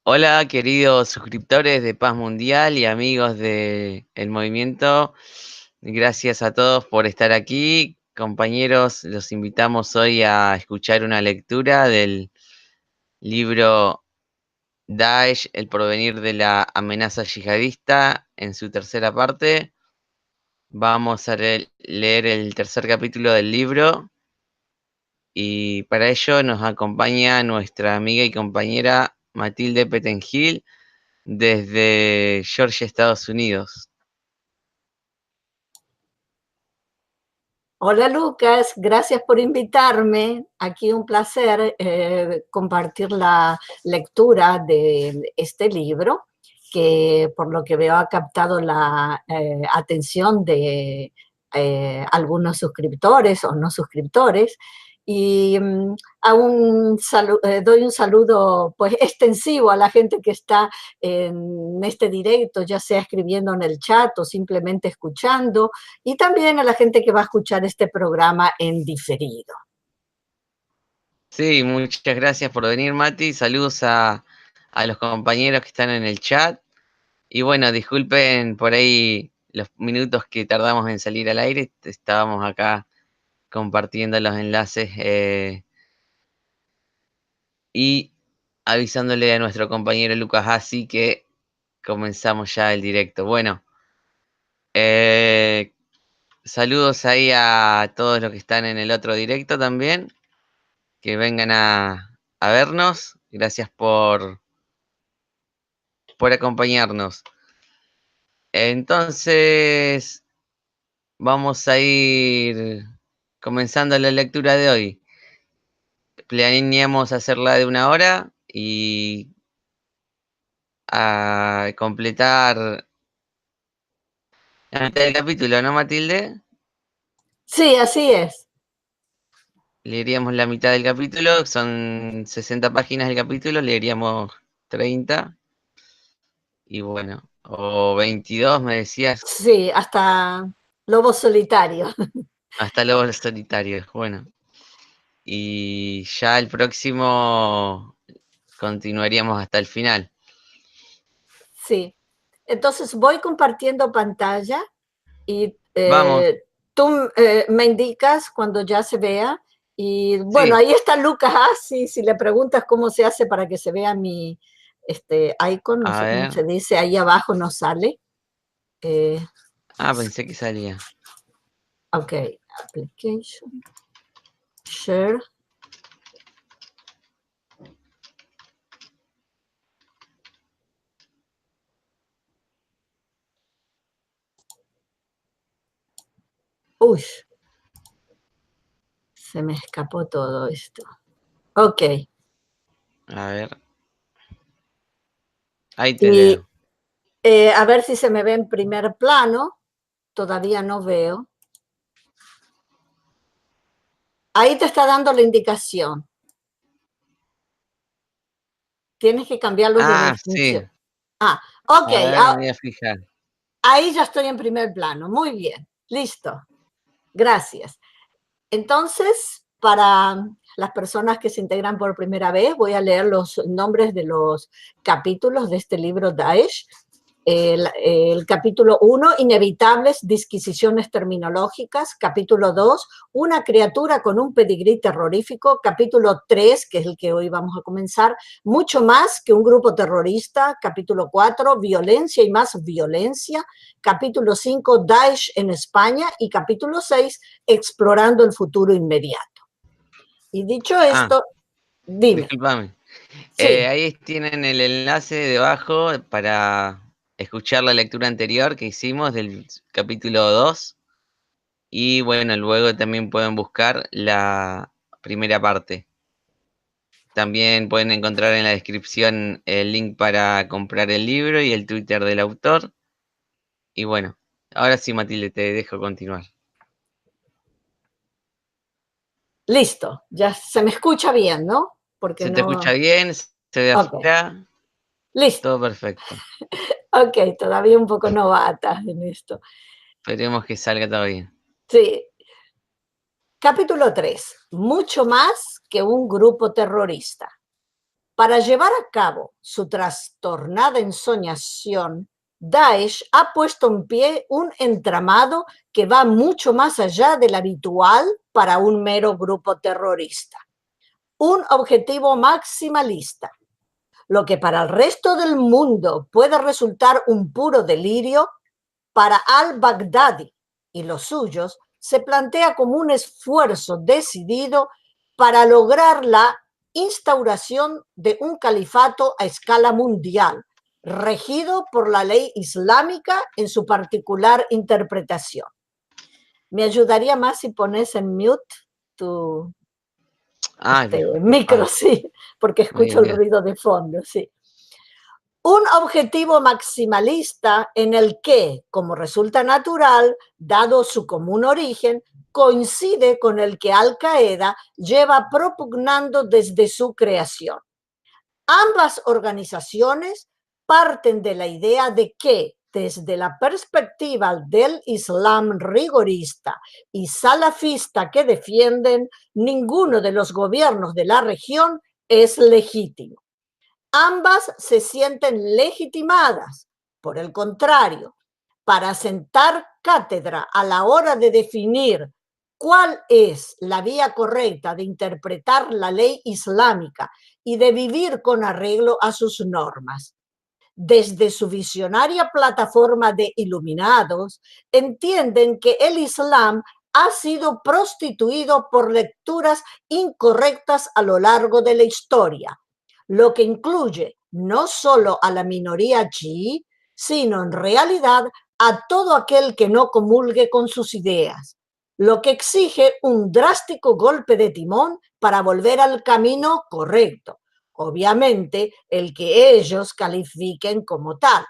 Hola, queridos suscriptores de Paz Mundial y amigos del movimiento. Gracias a todos por estar aquí. Compañeros, los invitamos hoy a escuchar una lectura del libro Daesh, el porvenir de la amenaza yihadista, en su tercera parte. Vamos a leer el tercer capítulo del libro y para ello nos acompaña nuestra amiga y compañera Matilde Petengil desde Georgia, Estados Unidos. Hola Lucas, gracias por invitarme. Aquí un placer compartir la lectura de este libro, que por lo que veo ha captado la atención de algunos suscriptores o no suscriptores. Y doy un saludo pues extensivo a la gente que está en este directo, ya sea escribiendo en el chat o simplemente escuchando, y también a la gente que va a escuchar este programa en diferido. Sí, muchas gracias por venir, Mati. Saludos a los compañeros que están en el chat. Y bueno, disculpen por ahí los minutos que tardamos en salir al aire. Estábamos acá compartiendo los enlaces y avisándole a nuestro compañero Lucas Hassi que comenzamos ya el directo. Bueno, eh, saludos ahí a todos los que están en el otro directo también, que vengan a vernos. Gracias por acompañarnos. Entonces, vamos a ir comenzando la lectura de hoy. Planeamos hacerla de 1 hora y a completar la mitad del capítulo, ¿no, Matilde? Sí, así es. Leeríamos la mitad del capítulo, son 60 páginas del capítulo, leeríamos 30 y bueno, o 22 me decías, Sí, hasta Lobo Solitario. hasta Lobos Solitarios. Bueno, y ya el próximo continuaríamos hasta el final. Sí. Entonces voy compartiendo pantalla y Vamos, tú me indicas cuando ya se vea. Y bueno, sí, ahí está Lucas Assi, si le preguntas cómo se hace para que se vea mi icon, no a sé cómo ver. se dice, ahí abajo no sale. Eh, Ah, pensé que salía. ok, application, share. Uy, se me escapó todo esto. Ok. A ver, ahí te Y leo. a ver si se me ve en primer plano. Todavía no veo. Ahí te está dando la indicación. Tienes que cambiarlos de Ah, sí. definición. Ah, ok. A ver, me voy a fijar. Ahí ya estoy en primer plano. Muy bien. Listo. Gracias. Entonces, para las personas que se integran por primera vez, voy a leer los nombres de los capítulos de este libro Daesh. El capítulo 1, inevitables disquisiciones terminológicas. Capítulo 2, una criatura con un pedigrí terrorífico. Capítulo 3, que es el que hoy vamos a comenzar, mucho más que un grupo terrorista. Capítulo 4, violencia y más violencia. Capítulo 5, Daesh en España. Y capítulo 6, explorando el futuro inmediato. Y dicho Ah, esto, dime. discúlpame. Sí, Ahí tienen el enlace debajo para escuchar la lectura anterior que hicimos del capítulo 2. Y bueno, luego también pueden buscar la primera parte. También pueden encontrar en la descripción el link para comprar el libro y el Twitter del autor. Y bueno, ahora sí, Matilde, te dejo continuar. listo. Ya se me escucha bien, ¿no? Porque ¿Se te escucha no. bien? ¿Se ve Ok, afuera? listo. Todo perfecto. Ok, todavía un poco novata en esto. Esperemos que salga todo bien. Sí. Capítulo 3. Mucho más que un grupo terrorista. Para llevar a cabo su trastornada ensoñación, Daesh ha puesto en pie un entramado que va mucho más allá del habitual para un mero grupo terrorista. Un objetivo maximalista. Lo que para el resto del mundo puede resultar un puro delirio, para al-Baghdadi y los suyos se plantea como un esfuerzo decidido para lograr la instauración de un califato a escala mundial, regido por la ley islámica en su particular interpretación. Me ayudaría más si pones en mute tu micro, sí, porque escucho el ruido de fondo, sí. Un objetivo maximalista en el que, como resulta natural, dado su común origen, coincide con el que Al-Qaeda lleva propugnando desde su creación. Ambas organizaciones parten de la idea de que, desde la perspectiva del Islam rigorista y salafista que defienden, ninguno de los gobiernos de la región es legítimo. Ambas se sienten legitimadas, por el contrario, para sentar cátedra a la hora de definir cuál es la vía correcta de interpretar la ley islámica y de vivir con arreglo a sus normas. Desde su visionaria plataforma de iluminados, entienden que el Islam ha sido prostituido por lecturas incorrectas a lo largo de la historia, lo que incluye no solo a la minoría chií, sino en realidad a todo aquel que no comulgue con sus ideas, lo que exige un drástico golpe de timón para volver al camino correcto, obviamente el que ellos califiquen como tal.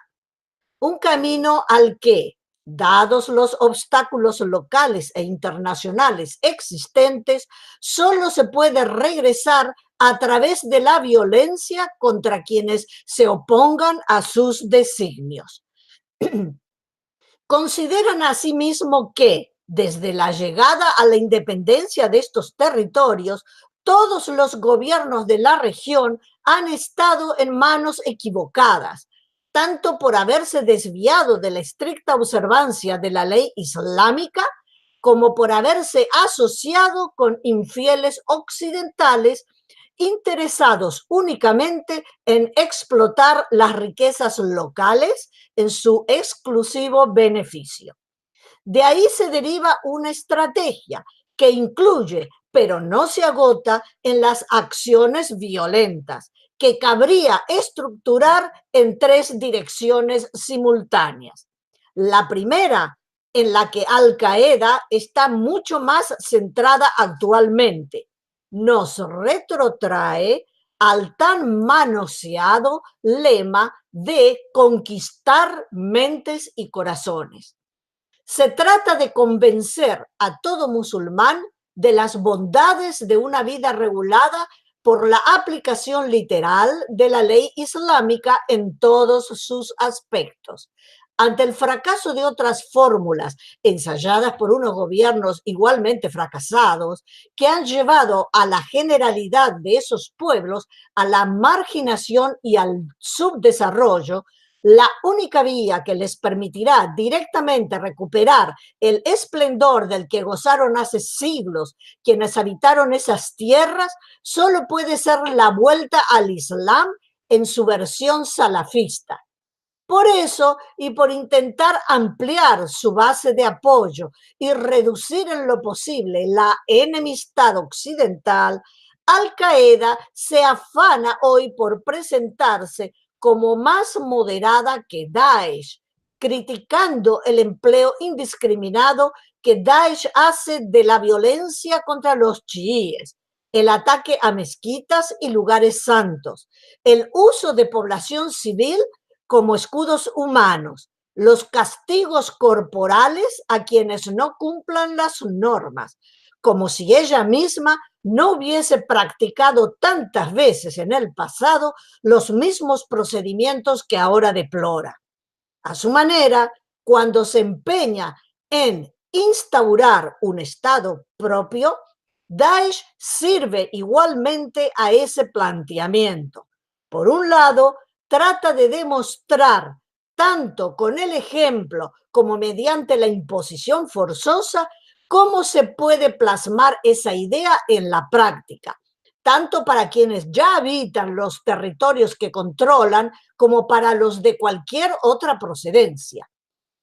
Un camino al que, dados los obstáculos locales e internacionales existentes, solo se puede regresar a través de la violencia contra quienes se opongan a sus designios. Consideran asimismo que, desde la llegada a la independencia de estos territorios, todos los gobiernos de la región han estado en manos equivocadas, tanto por haberse desviado de la estricta observancia de la ley islámica, como por haberse asociado con infieles occidentales interesados únicamente en explotar las riquezas locales en su exclusivo beneficio. De ahí se deriva una estrategia que incluye, pero no se agota en las acciones violentas, que cabría estructurar en 3 direcciones simultáneas. La primera, en la que Al-Qaeda está mucho más centrada actualmente, nos retrotrae al tan manoseado lema de conquistar mentes y corazones. Se trata de convencer a todo musulmán de las bondades de una vida regulada por la aplicación literal de la ley islámica en todos sus aspectos. Ante el fracaso de otras fórmulas ensayadas por unos gobiernos igualmente fracasados que han llevado a la generalidad de esos pueblos a la marginación y al subdesarrollo, la única vía que les permitirá directamente recuperar el esplendor del que gozaron hace siglos quienes habitaron esas tierras solo puede ser la vuelta al Islam en su versión salafista. Por eso, y por intentar ampliar su base de apoyo y reducir en lo posible la enemistad occidental, Al-Qaeda se afana hoy por presentarse como más moderada que Daesh, criticando el empleo indiscriminado que Daesh hace de la violencia contra los chiíes, el ataque a mezquitas y lugares santos, el uso de población civil como escudos humanos, los castigos corporales a quienes no cumplan las normas, como si ella misma no hubiese practicado tantas veces en el pasado los mismos procedimientos que ahora deplora. A su manera, cuando se empeña en instaurar un Estado propio, Daesh sirve igualmente a ese planteamiento, Por un lado, trata de demostrar, tanto con el ejemplo como mediante la imposición forzosa, cómo se puede plasmar esa idea en la práctica, tanto para quienes ya habitan los territorios que controlan como para los de cualquier otra procedencia.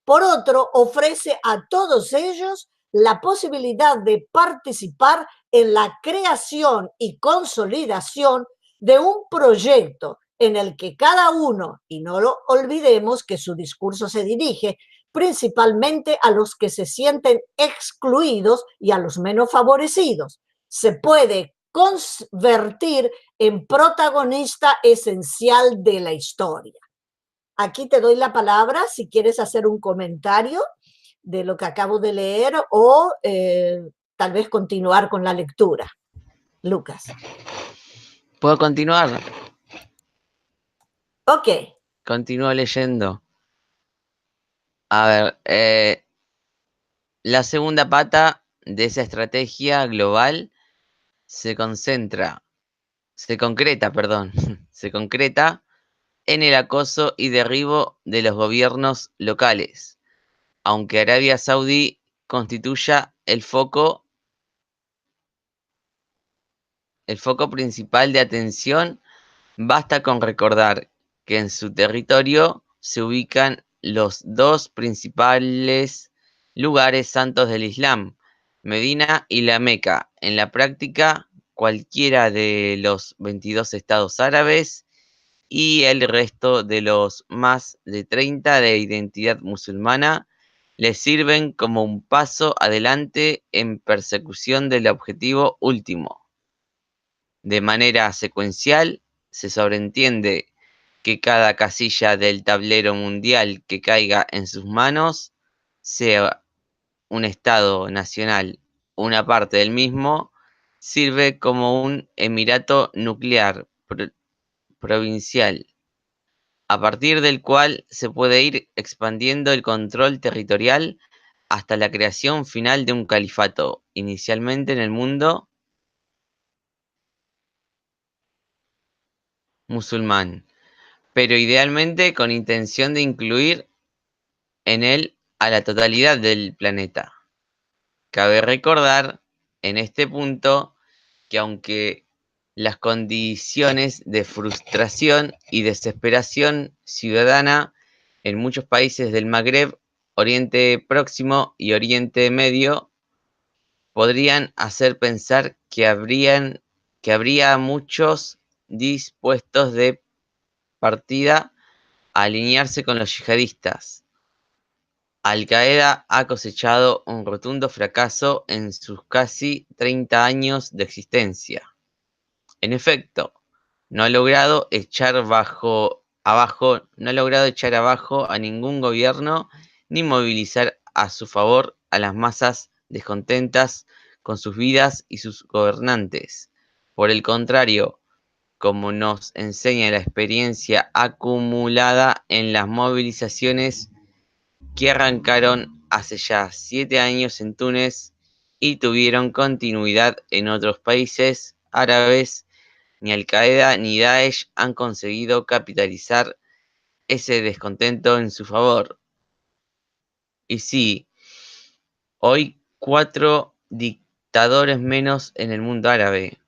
Por otro, ofrece a todos ellos la posibilidad de participar en la creación y consolidación de un proyecto en el que cada uno, y no lo olvidemos que su discurso se dirige principalmente a los que se sienten excluidos y a los menos favorecidos, se puede convertir en protagonista esencial de la historia. Aquí te doy la palabra si quieres hacer un comentario de lo que acabo de leer o tal vez continuar con la lectura. Lucas. ¿Puedo continuar? Ok. Continúo leyendo. A ver, la segunda pata de esa estrategia global se concreta, perdón, se concreta en el acoso y derribo de los gobiernos locales, aunque Arabia Saudí constituya el foco principal de atención. Basta con recordar que en su territorio se ubican los dos principales lugares santos del Islam, Medina y la Meca. En la práctica, cualquiera de los 22 estados árabes y el resto de los más de 30 de identidad musulmana le sirven como un paso adelante en persecución del objetivo último. De manera secuencial, se sobreentiende que cada casilla del tablero mundial que caiga en sus manos, sea un Estado nacional, una parte del mismo, sirve como un emirato nuclear provincial, a partir del cual se puede ir expandiendo el control territorial hasta la creación final de un califato, inicialmente en el mundo musulmán, pero idealmente con intención de incluir en él a la totalidad del planeta. Cabe recordar en este punto que aunque las condiciones de frustración y desesperación ciudadana en muchos países del Magreb, Oriente Próximo y Oriente Medio podrían hacer pensar que habría muchos dispuestos de partida a alinearse con los yihadistas. Al-Qaeda ha cosechado un rotundo fracaso en sus casi 30 años de existencia. En efecto, no ha logrado echar abajo a ningún gobierno ni movilizar a su favor a las masas descontentas con sus vidas y sus gobernantes. Por el contrario, como nos enseña la experiencia acumulada en las movilizaciones que arrancaron hace ya 7 años en Túnez y tuvieron continuidad en otros países árabes, ni Al-Qaeda ni Daesh han conseguido capitalizar ese descontento en su favor. Y sí, hoy 4 dictadores menos en el mundo árabe,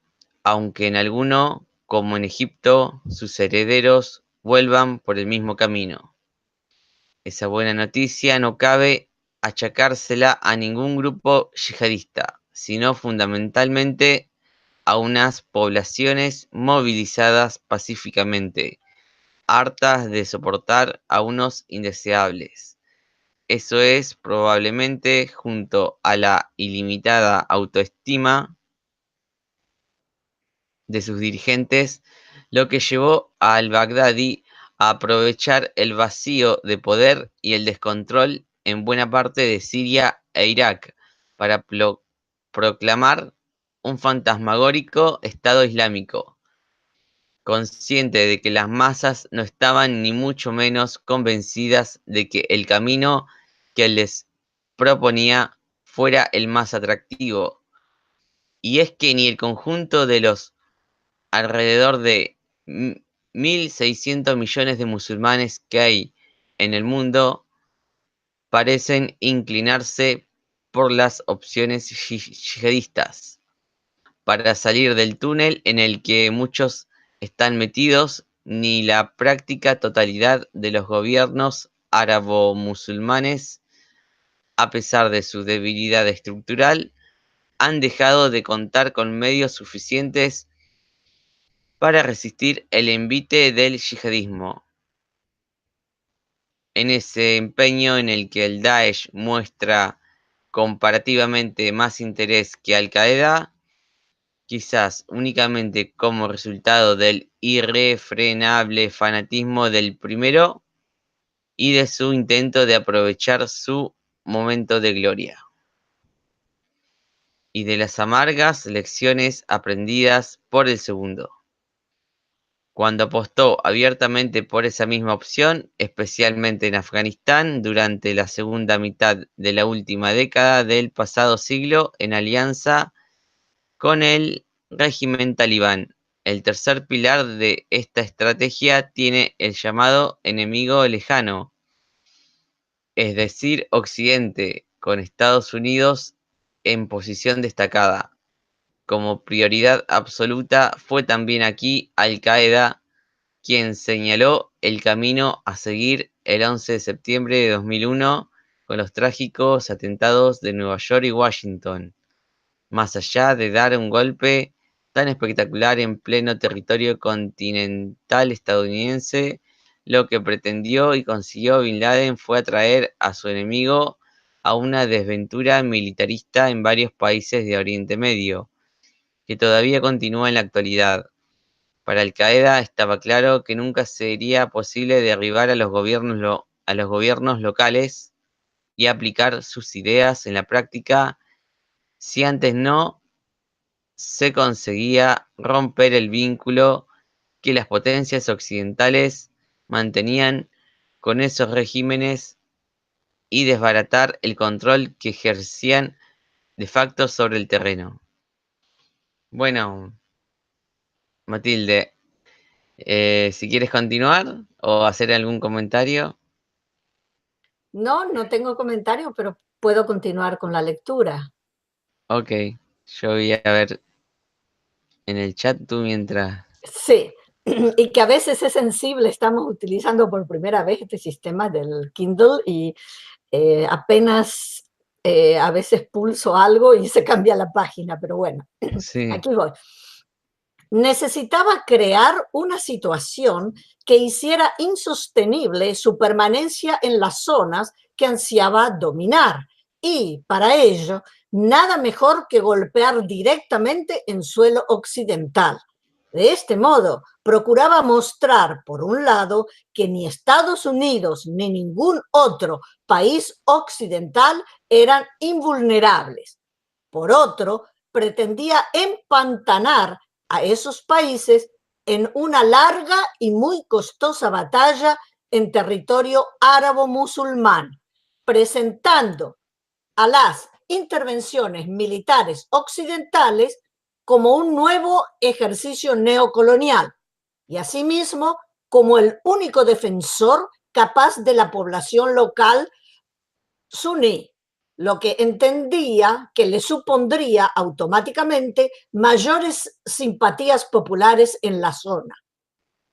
aunque en alguno, como en Egipto, sus herederos vuelvan por el mismo camino. Esa buena noticia no cabe achacársela a ningún grupo yihadista, sino fundamentalmente a unas poblaciones movilizadas pacíficamente, hartas de soportar a unos indeseables. Eso es probablemente, junto a la ilimitada autoestima de sus dirigentes, lo que llevó a al-Baghdadi a aprovechar el vacío de poder y el descontrol en buena parte de Siria e Irak para proclamar un fantasmagórico Estado Islámico, consciente de que las masas no estaban ni mucho menos convencidas de que el camino que él les proponía fuera el más atractivo. Y es que ni el conjunto de los alrededor de 1.600 millones de musulmanes que hay en el mundo parecen inclinarse por las opciones yihadistas para salir del túnel en el que muchos están metidos. Ni la práctica totalidad de los gobiernos árabo-musulmanes, a pesar de su debilidad estructural, han dejado de contar con medios suficientes para resistir el envite del yihadismo. En ese empeño en el que el Daesh muestra comparativamente más interés que Al-Qaeda, quizás únicamente como resultado del irrefrenable fanatismo del primero y de su intento de aprovechar su momento de gloria, y de las amargas lecciones aprendidas por el segundo, cuando apostó abiertamente por esa misma opción, especialmente en Afganistán durante la segunda mitad de la última década del pasado siglo, en alianza con el régimen talibán. El tercer pilar de esta estrategia tiene el llamado enemigo lejano, es decir, Occidente, con Estados Unidos en posición destacada. Como prioridad absoluta fue también aquí Al-Qaeda quien señaló el camino a seguir el 11 de septiembre de 2001 con los trágicos atentados de Nueva York y Washington. Más allá de dar un golpe tan espectacular en pleno territorio continental estadounidense, lo que pretendió y consiguió Bin Laden fue atraer a su enemigo a una desventura militarista en varios países de Oriente Medio, que todavía continúa en la actualidad. Para Al-Qaeda estaba claro que nunca sería posible derribar a los gobiernos locales y aplicar sus ideas en la práctica si antes no se conseguía romper el vínculo que las potencias occidentales mantenían con esos regímenes y desbaratar el control que ejercían de facto sobre el terreno. Bueno, Matilde, si quieres continuar o hacer algún comentario. No, no tengo comentario, pero puedo continuar con la lectura. Ok, yo voy a ver en el chat tú mientras. Sí, y que a veces es sensible, estamos utilizando por primera vez este sistema del Kindle y apenas a veces pulso algo y se cambia la página, pero bueno, Sí, aquí voy. Necesitaba crear una situación que hiciera insostenible su permanencia en las zonas que ansiaba dominar. Y para ello, nada mejor que golpear directamente en suelo occidental. De este modo, procuraba mostrar, por un lado, que ni Estados Unidos ni ningún otro país occidental eran invulnerables. Por otro, pretendía empantanar a esos países en una larga y muy costosa batalla en territorio árabo-musulmán, presentando a las intervenciones militares occidentales como un nuevo ejercicio neocolonial y asimismo como el único defensor capaz de la población local suní, lo que entendía que le supondría automáticamente mayores simpatías populares en la zona.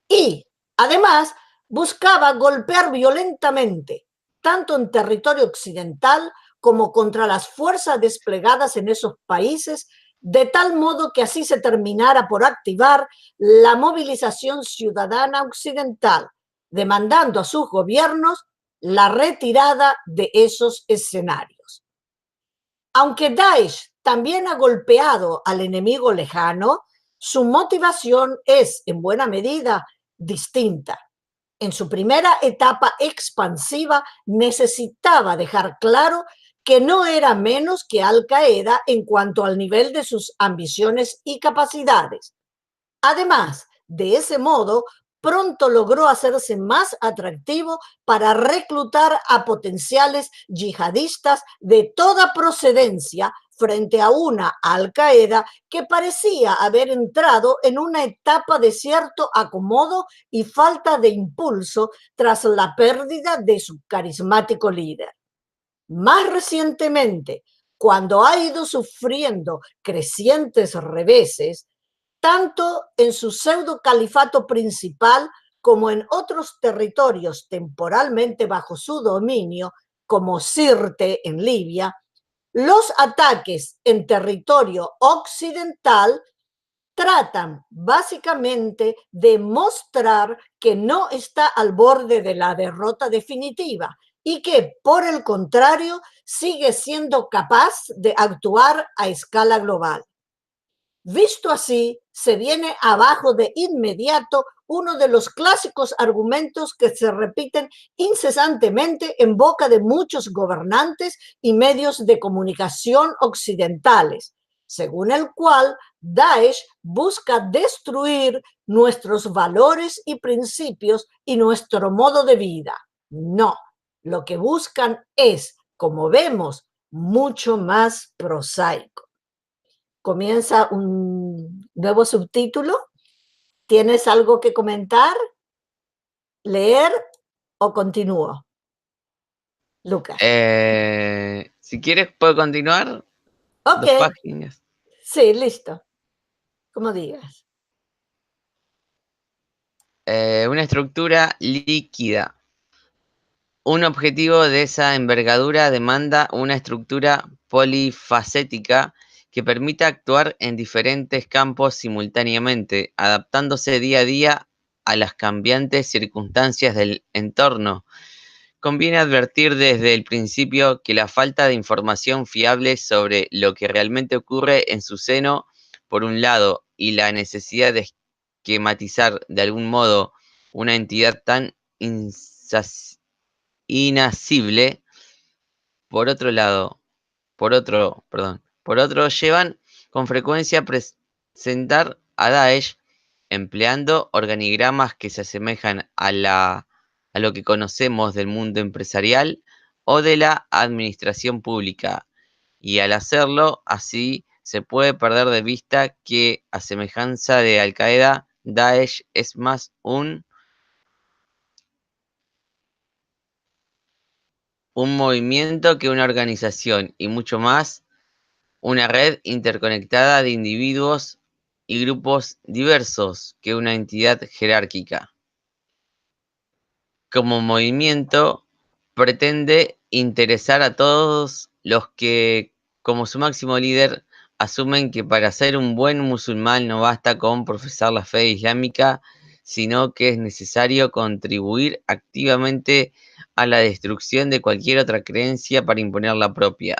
Y, además, buscaba golpear violentamente, tanto en territorio occidental como contra las fuerzas desplegadas en esos países, de tal modo que así se terminara por activar la movilización ciudadana occidental, demandando a sus gobiernos la retirada de esos escenarios. Aunque Daesh también ha golpeado al enemigo lejano, su motivación es en buena medida distinta. En su primera etapa expansiva necesitaba dejar claro que no era menos que Al-Qaeda en cuanto al nivel de sus ambiciones y capacidades. Además, de ese modo, pronto logró hacerse más atractivo para reclutar a potenciales yihadistas de toda procedencia frente a una Al-Qaeda que parecía haber entrado en una etapa de cierto acomodo y falta de impulso tras la pérdida de su carismático líder. Más recientemente, cuando ha ido sufriendo crecientes reveses, tanto en su pseudo califato principal como en otros territorios temporalmente bajo su dominio, como Sirte en Libia, los ataques en territorio occidental tratan básicamente de mostrar que no está al borde de la derrota definitiva y que, por el contrario, sigue siendo capaz de actuar a escala global. Visto así, se viene abajo de inmediato uno de los clásicos argumentos que se repiten incesantemente en boca de muchos gobernantes y medios de comunicación occidentales, según el cual Daesh busca destruir nuestros valores y principios y nuestro modo de vida. No, lo que buscan es, como vemos, mucho más prosaico. Comienza un nuevo subtítulo. ¿Tienes algo que comentar, leer o continúo? Lucas. Si quieres, puedo continuar. Ok, 2 páginas. sí, listo. Como digas. Una estructura líquida. Un objetivo de esa envergadura demanda una estructura polifacética que permita actuar en diferentes campos simultáneamente, adaptándose día a día a las cambiantes circunstancias del entorno. Conviene advertir desde el principio que la falta de información fiable sobre lo que realmente ocurre en su seno, por un lado, y la necesidad de esquematizar de algún modo una entidad tan inasible, por otro, llevan con frecuencia a presentar a Daesh empleando organigramas que se asemejan a lo que conocemos del mundo empresarial o de la administración pública, y al hacerlo así se puede perder de vista que, a semejanza de Al-Qaeda, Daesh es más un movimiento que una organización, y mucho más una red interconectada de individuos y grupos diversos que una entidad jerárquica. Como movimiento, pretende interesar a todos los que, como su máximo líder, asumen que para ser un buen musulmán no basta con profesar la fe islámica, sino que es necesario contribuir activamente a la destrucción de cualquier otra creencia para imponer la propia.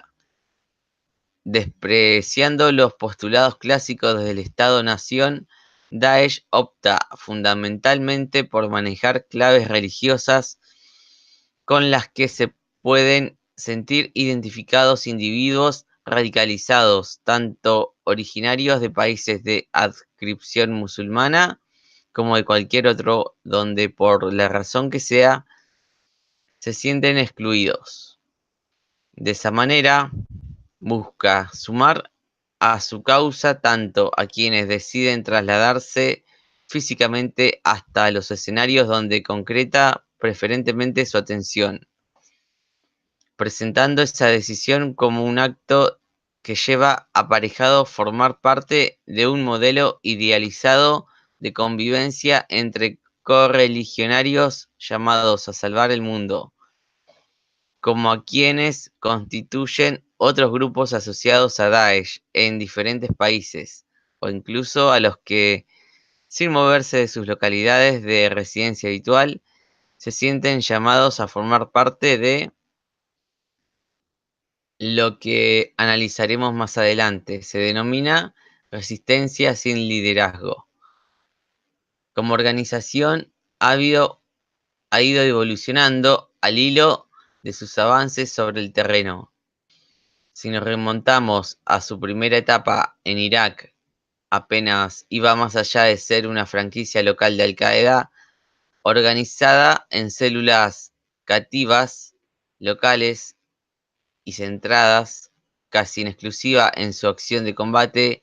Despreciando los postulados clásicos del Estado-nación, Daesh opta fundamentalmente por manejar claves religiosas con las que se pueden sentir identificados individuos radicalizados, tanto originarios de países de adscripción musulmana como de cualquier otro donde, por la razón que sea, se sienten excluidos. De esa manera, busca sumar a su causa tanto a quienes deciden trasladarse físicamente hasta los escenarios donde concreta preferentemente su atención, presentando esa decisión como un acto que lleva aparejado formar parte de un modelo idealizado de convivencia entre correligionarios llamados a salvar el mundo, como a quienes constituyen otros grupos asociados a Daesh en diferentes países, o incluso a los que, sin moverse de sus localidades de residencia habitual, se sienten llamados a formar parte de lo que analizaremos más adelante. Se denomina resistencia sin liderazgo. Como organización ha ido evolucionando al hilo de sus avances sobre el terreno. Si nos remontamos a su primera etapa en Irak, apenas iba más allá de ser una franquicia local de Al-Qaeda, organizada en células cativas locales y centradas casi en exclusiva en su acción de combate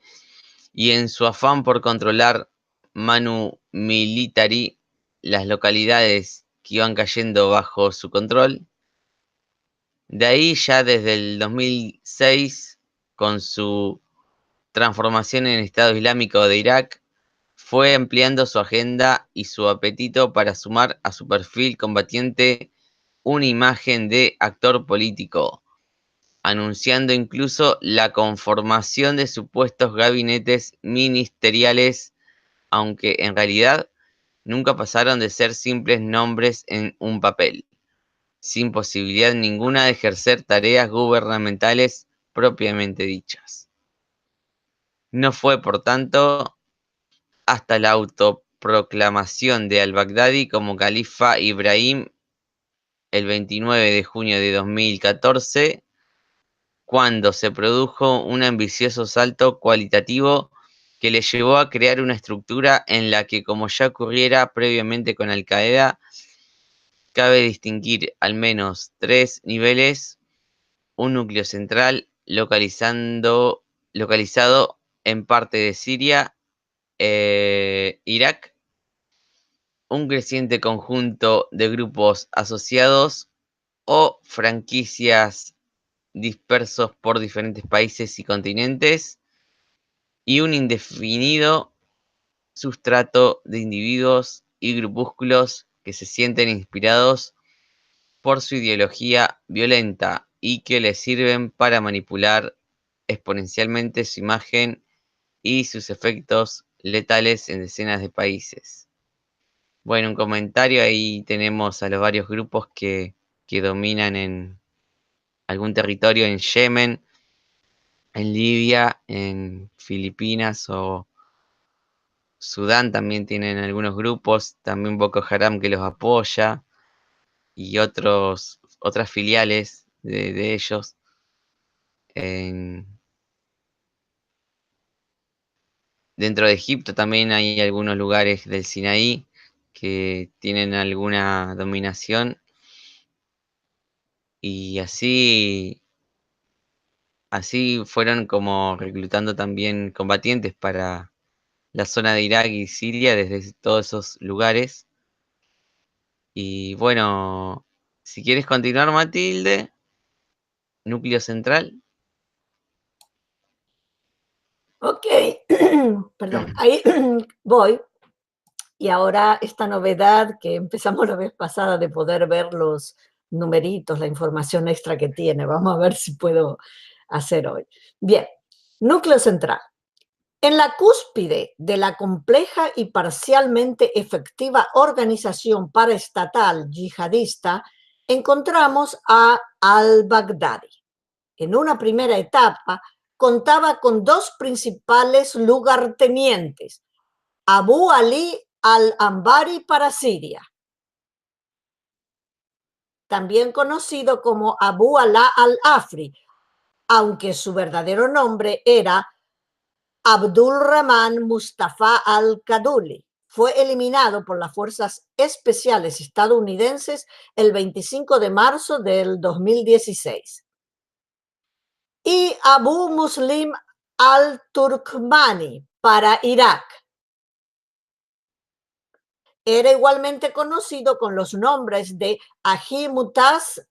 y en su afán por controlar manu militari las localidades que iban cayendo bajo su control. De ahí ya desde el 2006, con su transformación en Estado Islámico de Irak, fue ampliando su agenda y su apetito para sumar a su perfil combatiente una imagen de actor político, anunciando incluso la conformación de supuestos gabinetes ministeriales, aunque en realidad nunca pasaron de ser simples nombres en un papel, sin posibilidad ninguna de ejercer tareas gubernamentales propiamente dichas. No fue, por tanto, hasta la autoproclamación de al-Baghdadi como califa Ibrahim el 29 de junio de 2014, cuando se produjo un ambicioso salto cualitativo que le llevó a crear una estructura en la que, como ya ocurriera previamente con Al-Qaeda, cabe distinguir al menos tres niveles: un núcleo central localizado en parte de Siria, Irak, un creciente conjunto de grupos asociados o franquicias dispersos por diferentes países y continentes, y un indefinido sustrato de individuos y grupúsculos que se sienten inspirados por su ideología violenta y que les sirven para manipular exponencialmente su imagen y sus efectos letales en decenas de países. Bueno, un comentario, ahí tenemos a los varios grupos que dominan en algún territorio en Yemen, en Libia, en Filipinas o Sudán. También tienen algunos grupos, también Boko Haram que los apoya y otras filiales de ellos. Dentro de Egipto también hay algunos lugares del Sinaí que tienen alguna dominación, y así fueron como reclutando también combatientes para la zona de Irak y Siria desde todos esos lugares. Y bueno, si quieres continuar, Matilde, núcleo central. Ok, perdón, ahí voy. Y ahora esta novedad que empezamos la vez pasada de poder ver los numeritos, la información extra que tiene, vamos a ver si puedo hacer hoy. Bien, núcleo central. En la cúspide de la compleja y parcialmente efectiva organización paraestatal yihadista, encontramos a al-Baghdadi. En una primera etapa, contaba con dos principales lugartenientes: Abu Ali al-Ambari para Siria, también conocido como Abu Alá al-Afri, aunque su verdadero nombre era Abdul Rahman Mustafa al-Kaduli. Fue eliminado por las fuerzas especiales estadounidenses el 25 de marzo del 2016. Y Abu Muslim al-Turkmani para Irak. Era igualmente conocido con los nombres de Aji Mutaz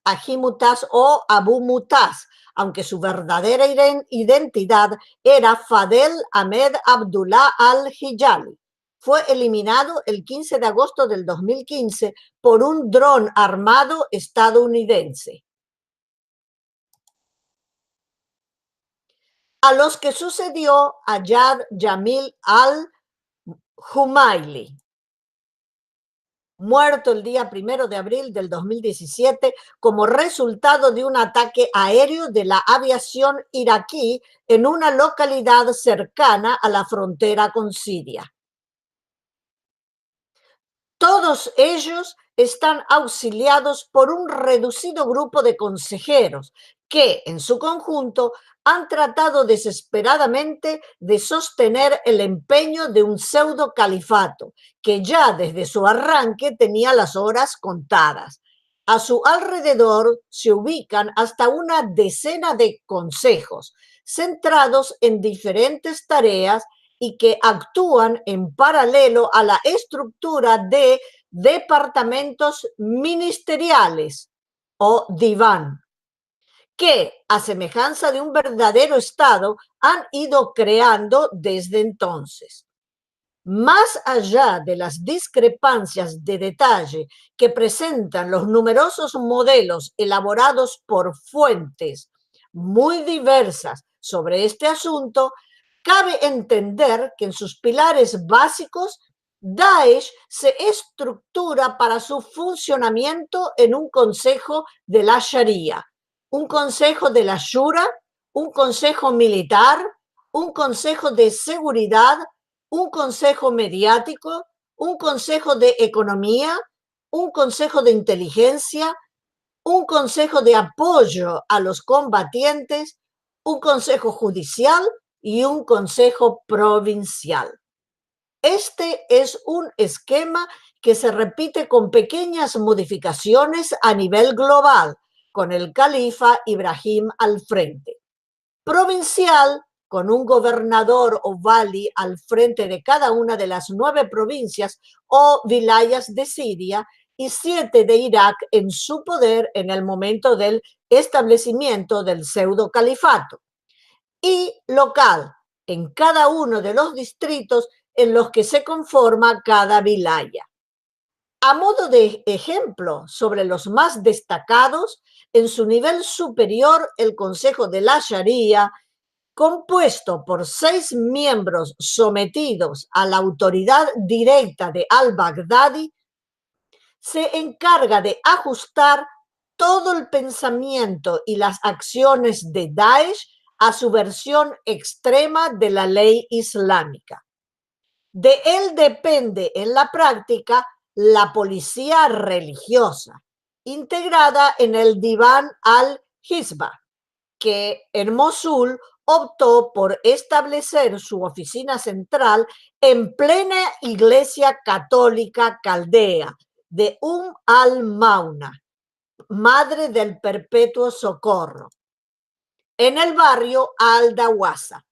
o Abu Mutaz, aunque su verdadera identidad era Fadel Ahmed Abdullah al-Hijali. Fue eliminado el 15 de agosto del 2015 por un dron armado estadounidense. A los que sucedió Ayad Jamil al-Humaili, muerto el día 1 de abril del 2017 como resultado de un ataque aéreo de la aviación iraquí en una localidad cercana a la frontera con Siria. Todos ellos están auxiliados por un reducido grupo de consejeros que, en su conjunto, han tratado desesperadamente de sostener el empeño de un pseudo califato que ya desde su arranque tenía las horas contadas. A su alrededor se ubican hasta una decena de consejos centrados en diferentes tareas y que actúan en paralelo a la estructura de departamentos ministeriales o diván, que, a semejanza de un verdadero Estado, han ido creando desde entonces. Más allá de las discrepancias de detalle que presentan los numerosos modelos elaborados por fuentes muy diversas sobre este asunto, cabe entender que en sus pilares básicos, Daesh se estructura para su funcionamiento en un consejo de la Sharia, un consejo de la Shura, un consejo militar, un consejo de seguridad, un consejo mediático, un consejo de economía, un consejo de inteligencia, un consejo de apoyo a los combatientes, un consejo judicial y un consejo provincial. Este es un esquema que se repite con pequeñas modificaciones a nivel global, con el califa Ibrahim al frente. Provincial, con un gobernador o vali al frente de cada una de las 9 provincias o vilayas de Siria y 7 de Irak en su poder en el momento del establecimiento del pseudo califato. Y local, en cada uno de los distritos en los que se conforma cada vilaya. A modo de ejemplo, sobre los más destacados, en su nivel superior, el Consejo de la Sharia, compuesto por 6 miembros sometidos a la autoridad directa de al-Baghdadi, se encarga de ajustar todo el pensamiento y las acciones de Daesh a su versión extrema de la ley islámica. De él depende en la práctica la policía religiosa, integrada en el Divan al-Hizba, que en Mosul optó por establecer su oficina central en plena iglesia católica caldea de al-Mauna, Madre del Perpetuo Socorro, en el barrio al-Dawasa.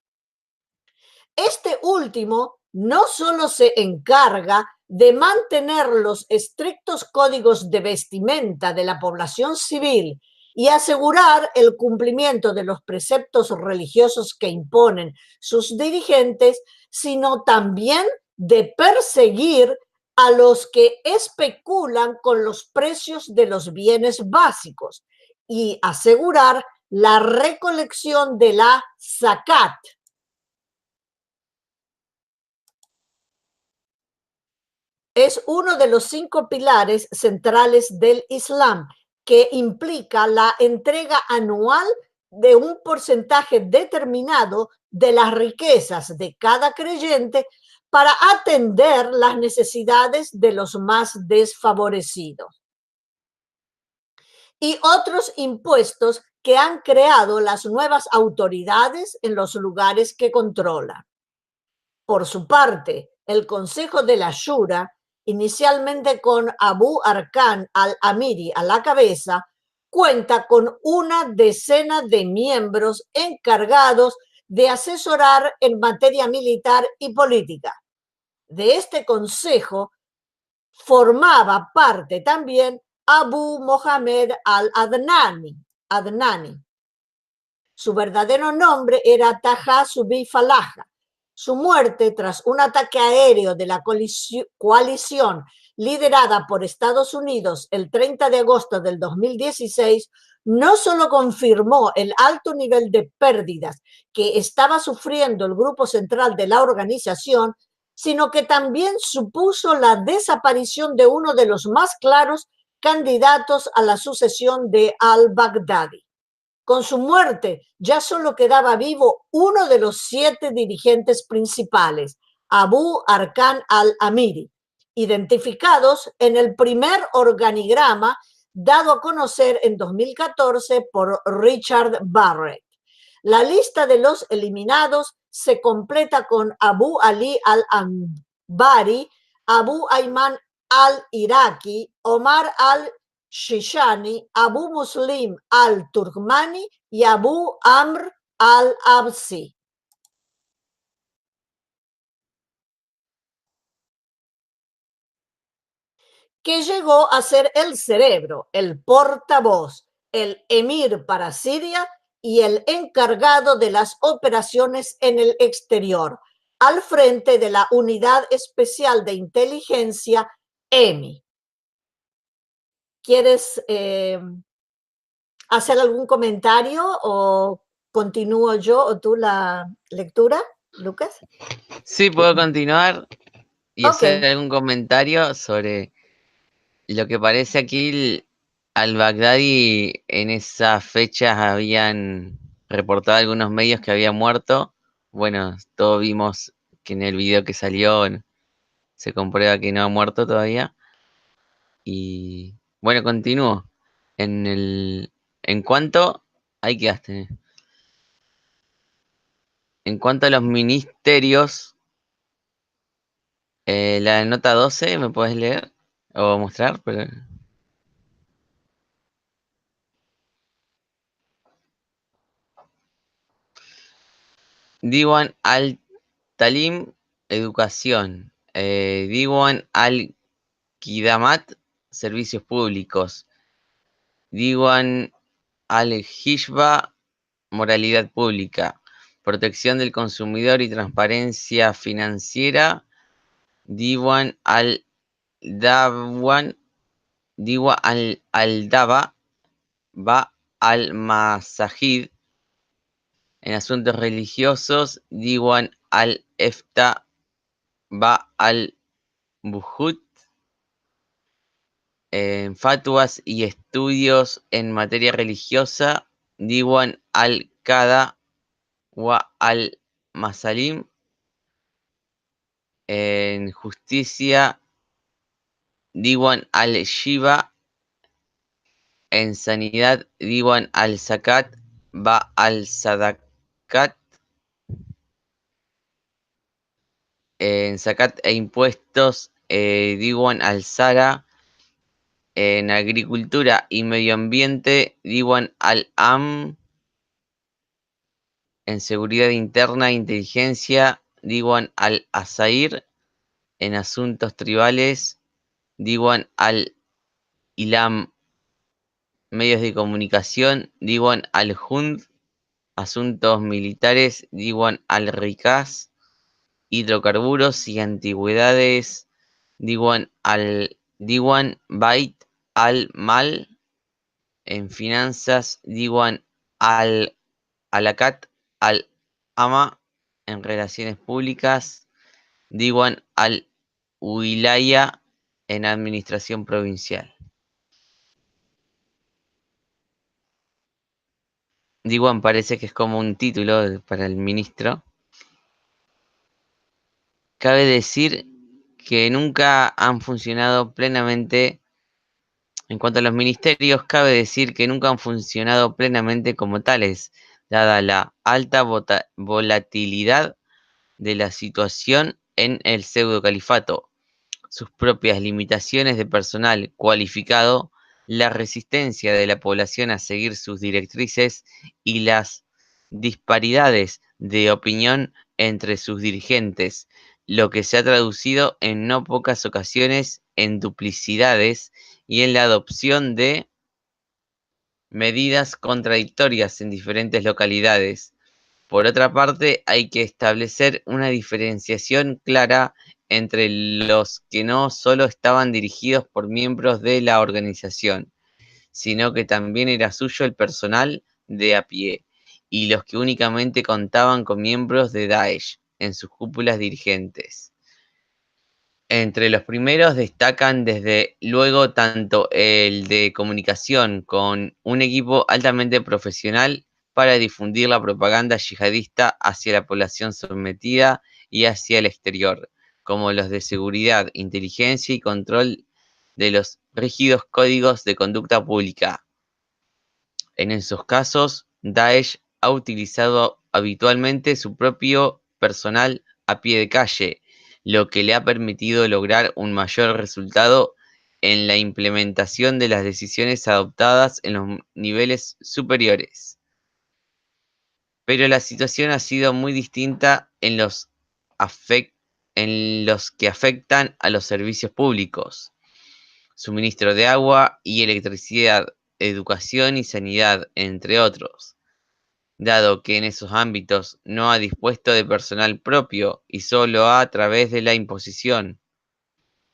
Este último no solo se encarga de mantener los estrictos códigos de vestimenta de la población civil y asegurar el cumplimiento de los preceptos religiosos que imponen sus dirigentes, sino también de perseguir a los que especulan con los precios de los bienes básicos y asegurar la recolección de la zakat. Es uno de los 5 pilares centrales del Islam, que implica la entrega anual de un porcentaje determinado de las riquezas de cada creyente para atender las necesidades de los más desfavorecidos. Y otros impuestos que han creado las nuevas autoridades en los lugares que controlan. Por su parte, el Consejo de la Shura, inicialmente con Abu Arkan al-Amiri a la cabeza, cuenta con una decena de miembros encargados de asesorar en materia militar y política. De este consejo formaba parte también Abu Mohamed al-Adnani. Su verdadero nombre era Taha Subi Falaha. Su muerte tras un ataque aéreo de la coalición liderada por Estados Unidos el 30 de agosto del 2016 no solo confirmó el alto nivel de pérdidas que estaba sufriendo el grupo central de la organización, sino que también supuso la desaparición de uno de los más claros candidatos a la sucesión de al-Baghdadi. Con su muerte ya solo quedaba vivo uno de los 7 dirigentes principales, Abu Arkan al-Amiri, identificados en el primer organigrama dado a conocer en 2014 por Richard Barrett. La lista de los eliminados se completa con Abu Ali al-Anbari, Abu Ayman al-Iraqi, Omar al Shishani, Abu Muslim al-Turkmani y Abu Amr al-Absi, que llegó a ser el cerebro, el portavoz, el emir para Siria y el encargado de las operaciones en el exterior, al frente de la Unidad Especial de Inteligencia, EMI. ¿Quieres hacer algún comentario o continúo yo o tú la lectura, Lucas? Sí, puedo continuar y hacer Ok. algún comentario sobre lo que parece aquí al-Baghdadi. En esas fechas habían reportado algunos medios que había muerto. Bueno, todos vimos que en el video que salió se comprueba que no ha muerto todavía. Y bueno, continúo. En cuanto, ahí quedaste. En cuanto a los ministerios, la nota 12, ¿me puedes leer o mostrar? Pero Diwan al-Talim, educación. Diwan al-Kidamat, servicios públicos. Diwan al-Hishba, moralidad pública. Protección del consumidor y transparencia financiera. Diwan al-Dawan, Diwan al-Daba, va al-Masajid. En asuntos religiosos, Diwan al-Efta, va al-Buhut. En fatuas y estudios en materia religiosa, Diwan al-Qada wa al-Masalim. En justicia, Diwan al-Shiva. En sanidad, Diwan al-Zakat, va al-Sadakat. En Zakat e impuestos, Diwan al-Zara. En agricultura y medio ambiente, Diwan al-Am. En seguridad interna e inteligencia, Diwan al-Asair. En asuntos tribales, Diwan al-Ilam. Medios de comunicación, Diwan al-Hund. Asuntos militares, Diwan al-Rikaz. Hidrocarburos y antigüedades, Diwan Bait al-Mal. En finanzas, Diwan al-Alakat al-Ama. En relaciones públicas, Diwan al-Wilaya. En administración provincial. Diwan parece que es como un título para el ministro. Cabe decir que nunca han funcionado plenamente. En cuanto a los ministerios, cabe decir que nunca han funcionado plenamente como tales, dada la alta volatilidad de la situación en el pseudo-califato, sus propias limitaciones de personal cualificado, la resistencia de la población a seguir sus directrices y las disparidades de opinión entre sus dirigentes, lo que se ha traducido en no pocas ocasiones en duplicidades y en la adopción de medidas contradictorias en diferentes localidades. Por otra parte, hay que establecer una diferenciación clara entre los que no solo estaban dirigidos por miembros de la organización, sino que también era suyo el personal de a pie, y los que únicamente contaban con miembros de Daesh en sus cúpulas dirigentes. Entre los primeros destacan desde luego tanto el de comunicación, con un equipo altamente profesional para difundir la propaganda yihadista hacia la población sometida y hacia el exterior, como los de seguridad, inteligencia y control de los rígidos códigos de conducta pública. En esos casos, Daesh ha utilizado habitualmente su propio personal a pie de calle, lo que le ha permitido lograr un mayor resultado en la implementación de las decisiones adoptadas en los niveles superiores. Pero la situación ha sido muy distinta en los que afectan a los servicios públicos, suministro de agua y electricidad, educación y sanidad, entre otros, dado que en esos ámbitos no ha dispuesto de personal propio y solo a través de la imposición,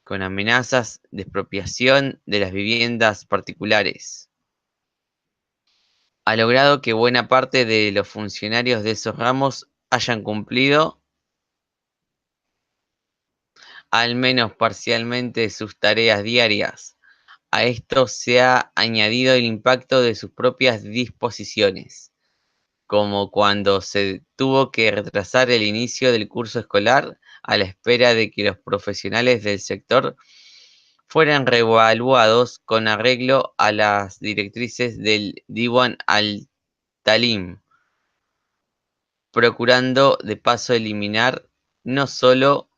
con amenazas de expropiación de las viviendas particulares. Ha logrado que buena parte de los funcionarios de esos ramos hayan cumplido, al menos parcialmente, sus tareas diarias. A esto se ha añadido el impacto de sus propias disposiciones, como cuando se tuvo que retrasar el inicio del curso escolar a la espera de que los profesionales del sector fueran reevaluados con arreglo a las directrices del Diwan al-Talim, procurando de paso eliminar no solo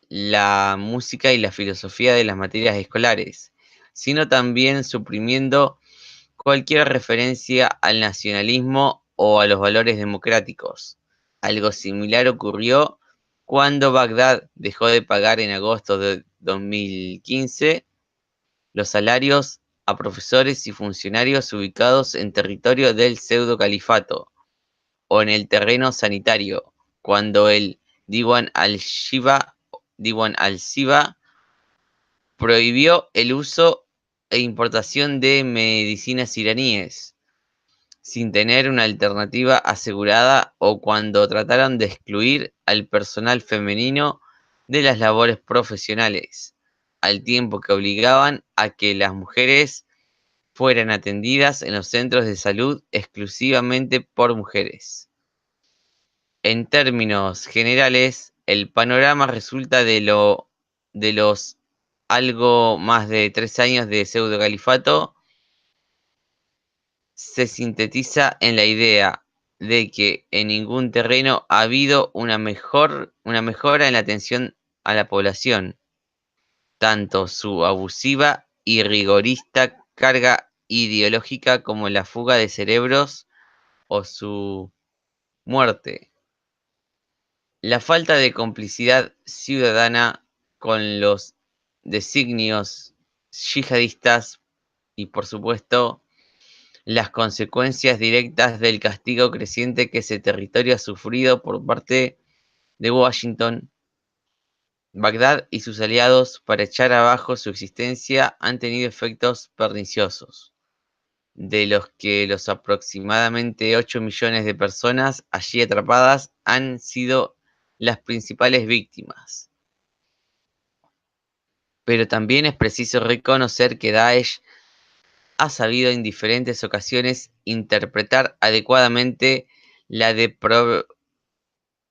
la música y la filosofía de las materias escolares, sino también suprimiendo cualquier referencia al nacionalismo o a los valores democráticos. Algo similar ocurrió cuando Bagdad dejó de pagar en agosto de 2015 los salarios a profesores y funcionarios ubicados en territorio del pseudo califato o en el terreno sanitario, cuando el Diwan al-Shiba prohibió el uso e importación de medicinas iraníes sin tener una alternativa asegurada, o cuando trataron de excluir al personal femenino de las labores profesionales, al tiempo que obligaban a que las mujeres fueran atendidas en los centros de salud exclusivamente por mujeres. En términos generales, el panorama resulta de los algo más de 3 años de pseudo califato se sintetiza en la idea de que en ningún terreno ha habido una mejora en la atención a la población, tanto su abusiva y rigorista carga ideológica como la fuga de cerebros o su muerte. La falta de complicidad ciudadana con los designios yihadistas y, por supuesto, las consecuencias directas del castigo creciente que ese territorio ha sufrido por parte de Washington, Bagdad y sus aliados para echar abajo su existencia han tenido efectos perniciosos, de los que los aproximadamente 8 millones de personas allí atrapadas han sido las principales víctimas. Pero también es preciso reconocer que Daesh ha sabido en diferentes ocasiones interpretar adecuadamente la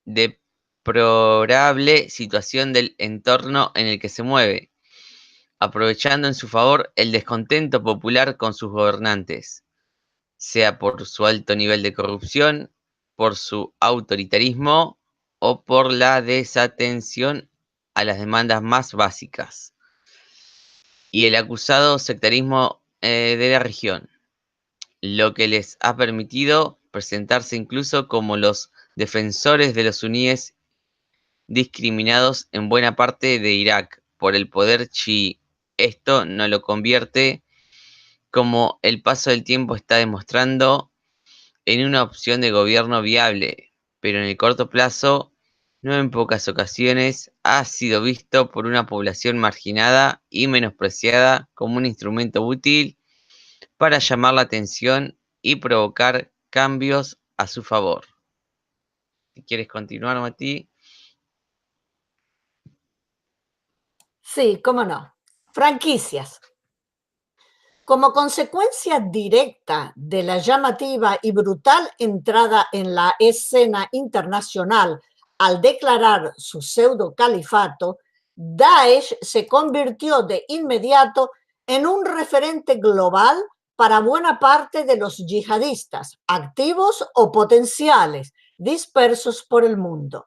deplorable situación del entorno en el que se mueve, aprovechando en su favor el descontento popular con sus gobernantes, sea por su alto nivel de corrupción, por su autoritarismo o por la desatención a las demandas más básicas, y el acusado sectarismo de la región, lo que les ha permitido presentarse incluso como los defensores de los suníes discriminados en buena parte de Irak por el poder chií. Esto no lo convierte, como el paso del tiempo está demostrando, en una opción de gobierno viable, pero en el corto plazo, no en pocas ocasiones, ha sido visto por una población marginada y menospreciada como un instrumento útil para llamar la atención y provocar cambios a su favor. Si quieres continuar, Mati. Sí, cómo no. Franquicias. Como consecuencia directa de la llamativa y brutal entrada en la escena internacional al declarar su pseudo califato, Daesh se convirtió de inmediato en un referente global para buena parte de los yihadistas, activos o potenciales, dispersos por el mundo.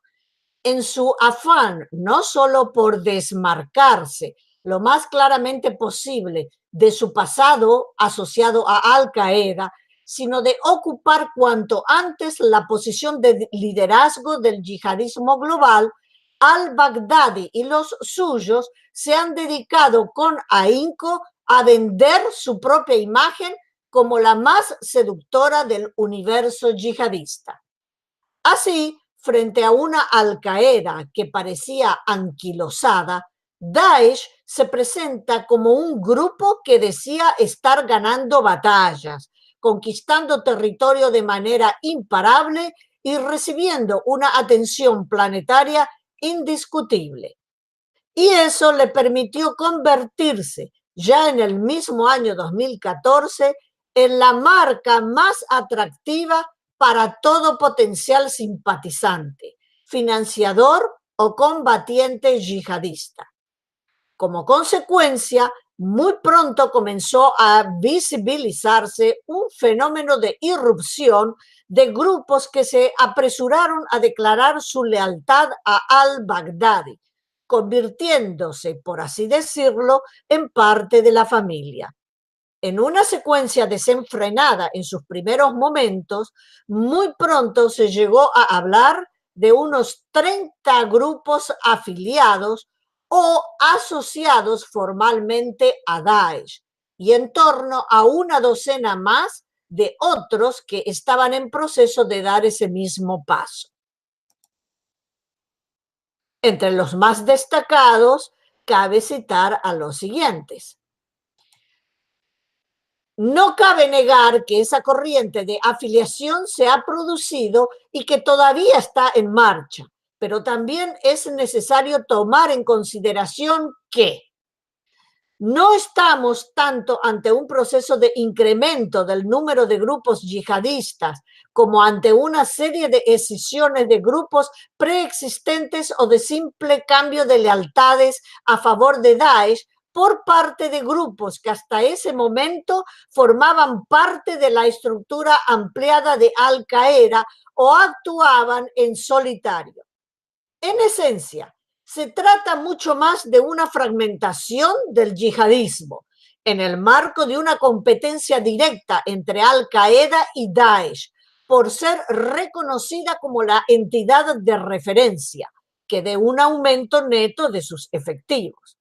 En su afán no solo por desmarcarse, lo más claramente posible de su pasado asociado a Al-Qaeda, sino de ocupar cuanto antes la posición de liderazgo del yihadismo global. Al-Baghdadi y los suyos se han dedicado con ahínco a vender su propia imagen como la más seductora del universo yihadista. Así, frente a una Al-Qaeda que parecía anquilosada, Daesh se presenta como un grupo que decía estar ganando batallas, conquistando territorio de manera imparable y recibiendo una atención planetaria indiscutible. Y eso le permitió convertirse ya en el mismo año 2014 en la marca más atractiva para todo potencial simpatizante, financiador o combatiente yihadista. Como consecuencia, muy pronto comenzó a visibilizarse un fenómeno de irrupción de grupos que se apresuraron a declarar su lealtad a al-Baghdadi, convirtiéndose, por así decirlo, en parte de la familia. En una secuencia desenfrenada en sus primeros momentos, muy pronto se llegó a hablar de unos 30 grupos afiliados o asociados formalmente a Daesh, y en torno a una docena más de otros que estaban en proceso de dar ese mismo paso. Entre los más destacados, cabe citar a los siguientes. No cabe negar que esa corriente de afiliación se ha producido y que todavía está en marcha, pero también es necesario tomar en consideración que no estamos tanto ante un proceso de incremento del número de grupos yihadistas como ante una serie de escisiones de grupos preexistentes o de simple cambio de lealtades a favor de Daesh por parte de grupos que hasta ese momento formaban parte de la estructura ampliada de Al-Qaeda o actuaban en solitario. En esencia, se trata mucho más de una fragmentación del yihadismo en el marco de una competencia directa entre Al-Qaeda y Daesh por ser reconocida como la entidad de referencia, que de un aumento neto de sus efectivos.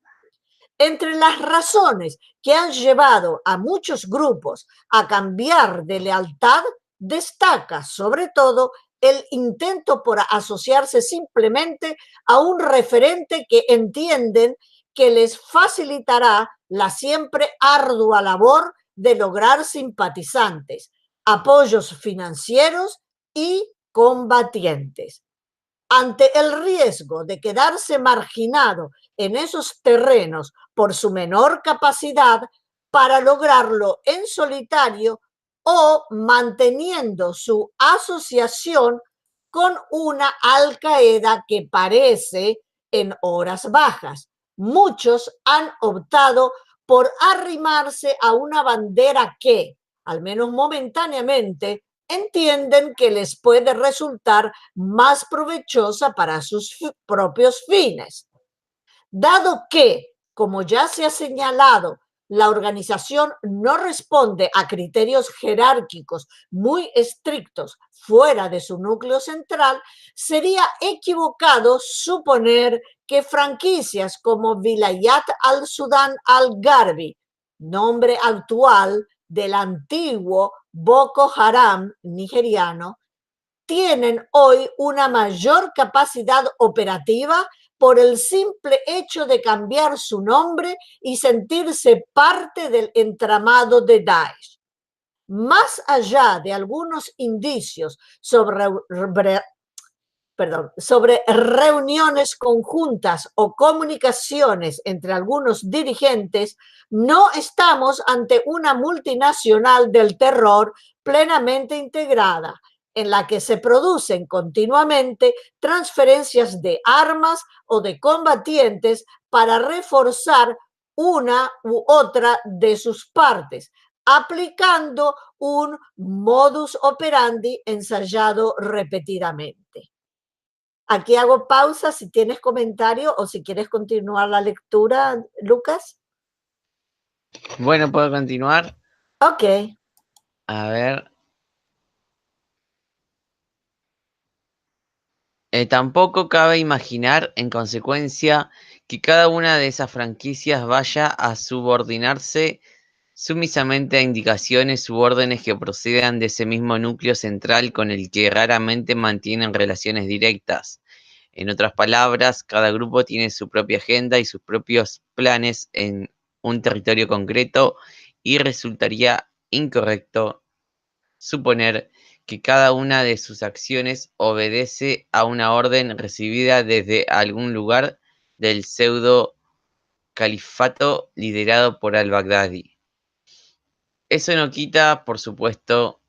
Entre las razones que han llevado a muchos grupos a cambiar de lealtad, destaca sobre todo el intento por asociarse simplemente a un referente que entienden que les facilitará la siempre ardua labor de lograr simpatizantes, apoyos financieros y combatientes. Ante el riesgo de quedarse marginado en esos terrenos por su menor capacidad para lograrlo en solitario o manteniendo su asociación con una Al-Qaeda que parece en horas bajas. Muchos han optado por arrimarse a una bandera que, al menos momentáneamente, entienden que les puede resultar más provechosa para sus propios fines. Dado que, como ya se ha señalado, la organización no responde a criterios jerárquicos muy estrictos fuera de su núcleo central, sería equivocado suponer que franquicias como Vilayat al-Sudán al-Garbi, nombre actual del antiguo Boko Haram nigeriano, tienen hoy una mayor capacidad operativa por el simple hecho de cambiar su nombre y sentirse parte del entramado de Daesh. Más allá de algunos indicios sobre reuniones conjuntas o comunicaciones entre algunos dirigentes, no estamos ante una multinacional del terror plenamente integrada, en la que se producen continuamente transferencias de armas o de combatientes para reforzar una u otra de sus partes, aplicando un modus operandi ensayado repetidamente. Aquí hago pausa si tienes comentario o si quieres continuar la lectura, Lucas. Bueno, puedo continuar. Ok. A ver. Tampoco cabe imaginar, en consecuencia, que cada una de esas franquicias vaya a subordinarse sumisamente a indicaciones u órdenes que procedan de ese mismo núcleo central con el que raramente mantienen relaciones directas. En otras palabras, cada grupo tiene su propia agenda y sus propios planes en un territorio concreto y resultaría incorrecto suponer que cada una de sus acciones obedece a una orden recibida desde algún lugar del pseudo califato liderado por al-Baghdadi. Eso no quita, por supuesto,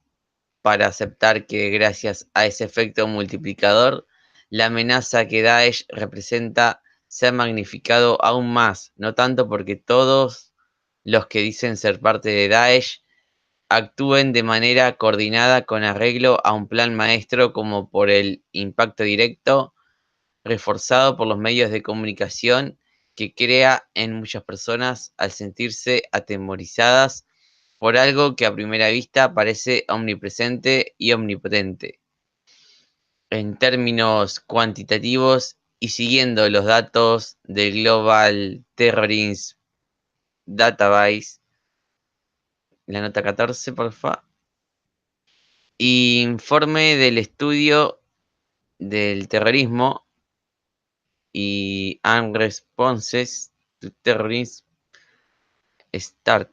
para aceptar que gracias a ese efecto multiplicador, la amenaza que Daesh representa se ha magnificado aún más, no tanto porque todos los que dicen ser parte de Daesh actúen de manera coordinada con arreglo a un plan maestro, como por el impacto directo reforzado por los medios de comunicación que crea en muchas personas al sentirse atemorizadas por algo que a primera vista parece omnipresente y omnipotente. En términos cuantitativos y siguiendo los datos del Global Terrorism Database, la nota 14, por favor. Informe del estudio del terrorismo y Responses to Terrorism Start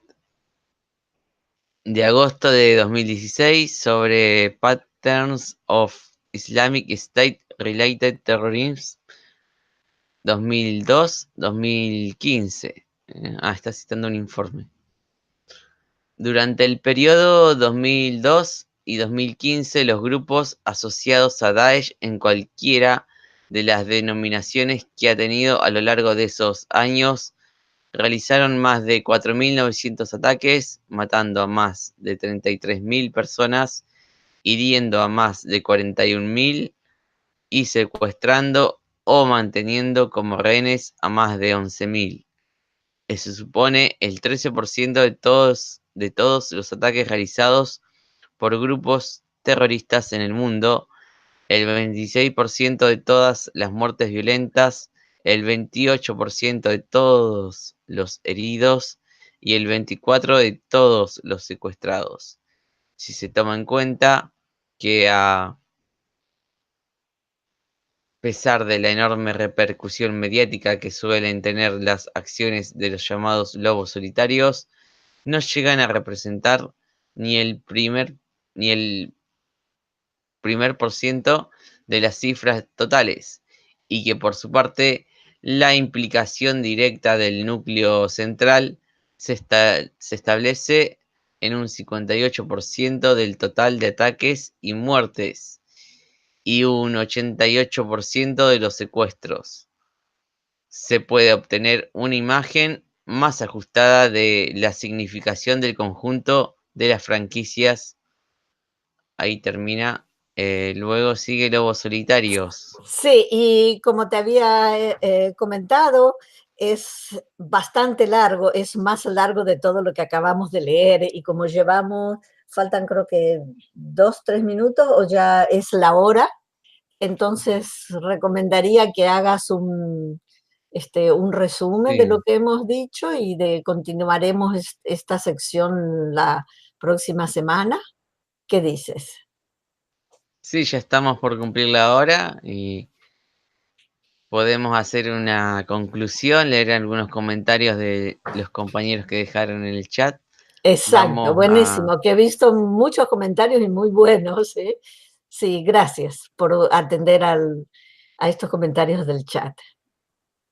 de agosto de 2016 sobre Patterns of Islamic State Related Terrorism 2002-2015. Está citando un informe. Durante el periodo 2002 y 2015, los grupos asociados a Daesh en cualquiera de las denominaciones que ha tenido a lo largo de esos años realizaron más de 4.900 ataques, matando a más de 33.000 personas, hiriendo a más de 41.000 y secuestrando o manteniendo como rehenes a más de 11.000. Eso supone el 13% de todos los ataques realizados por grupos terroristas en el mundo, el 26% de todas las muertes violentas, el 28% de todos los heridos y el 24% de todos los secuestrados. Si se toma en cuenta que a pesar de la enorme repercusión mediática que suelen tener las acciones de los llamados lobos solitarios, no llegan a representar ni el ni el primer por ciento de las cifras totales, y que por su parte la implicación directa del núcleo central se establece en un 58% del total de ataques y muertes y un 88% de los secuestros. Se puede obtener una imagen más ajustada de la significación del conjunto de las franquicias. Ahí termina. Luego sigue Lobos Solitarios. Sí, y como te había comentado, es bastante largo, es más largo de todo lo que acabamos de leer y como llevamos, faltan creo que 2, 3 minutos o ya es la hora, entonces recomendaría que hagas un resumen de Sí. lo que hemos dicho y continuaremos esta sección la próxima semana. ¿Qué dices? Sí, ya estamos por cumplir la hora y podemos hacer una conclusión, leer algunos comentarios de los compañeros que dejaron en el chat. Exacto, Vamos a buenísimo, que he visto muchos comentarios y muy buenos, ¿eh? Sí, gracias por atender a estos comentarios del chat.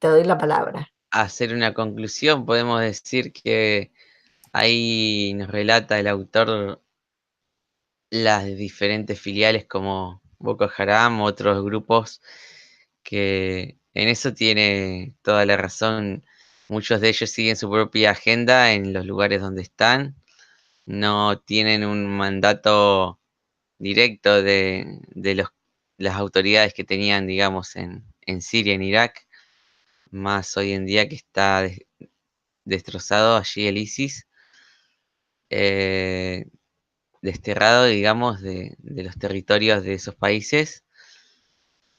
Te doy la palabra. hacer una conclusión. Podemos decir que ahí nos relata el autor las diferentes filiales como Boko Haram, otros grupos que en eso tiene toda la razón. Muchos de ellos siguen su propia agenda en los lugares donde están, no tienen un mandato directo de los las autoridades que tenían, digamos, en Siria, en Irak, más hoy en día que está destrozado allí el ISIS, eh, desterrado, digamos, de los territorios de esos países.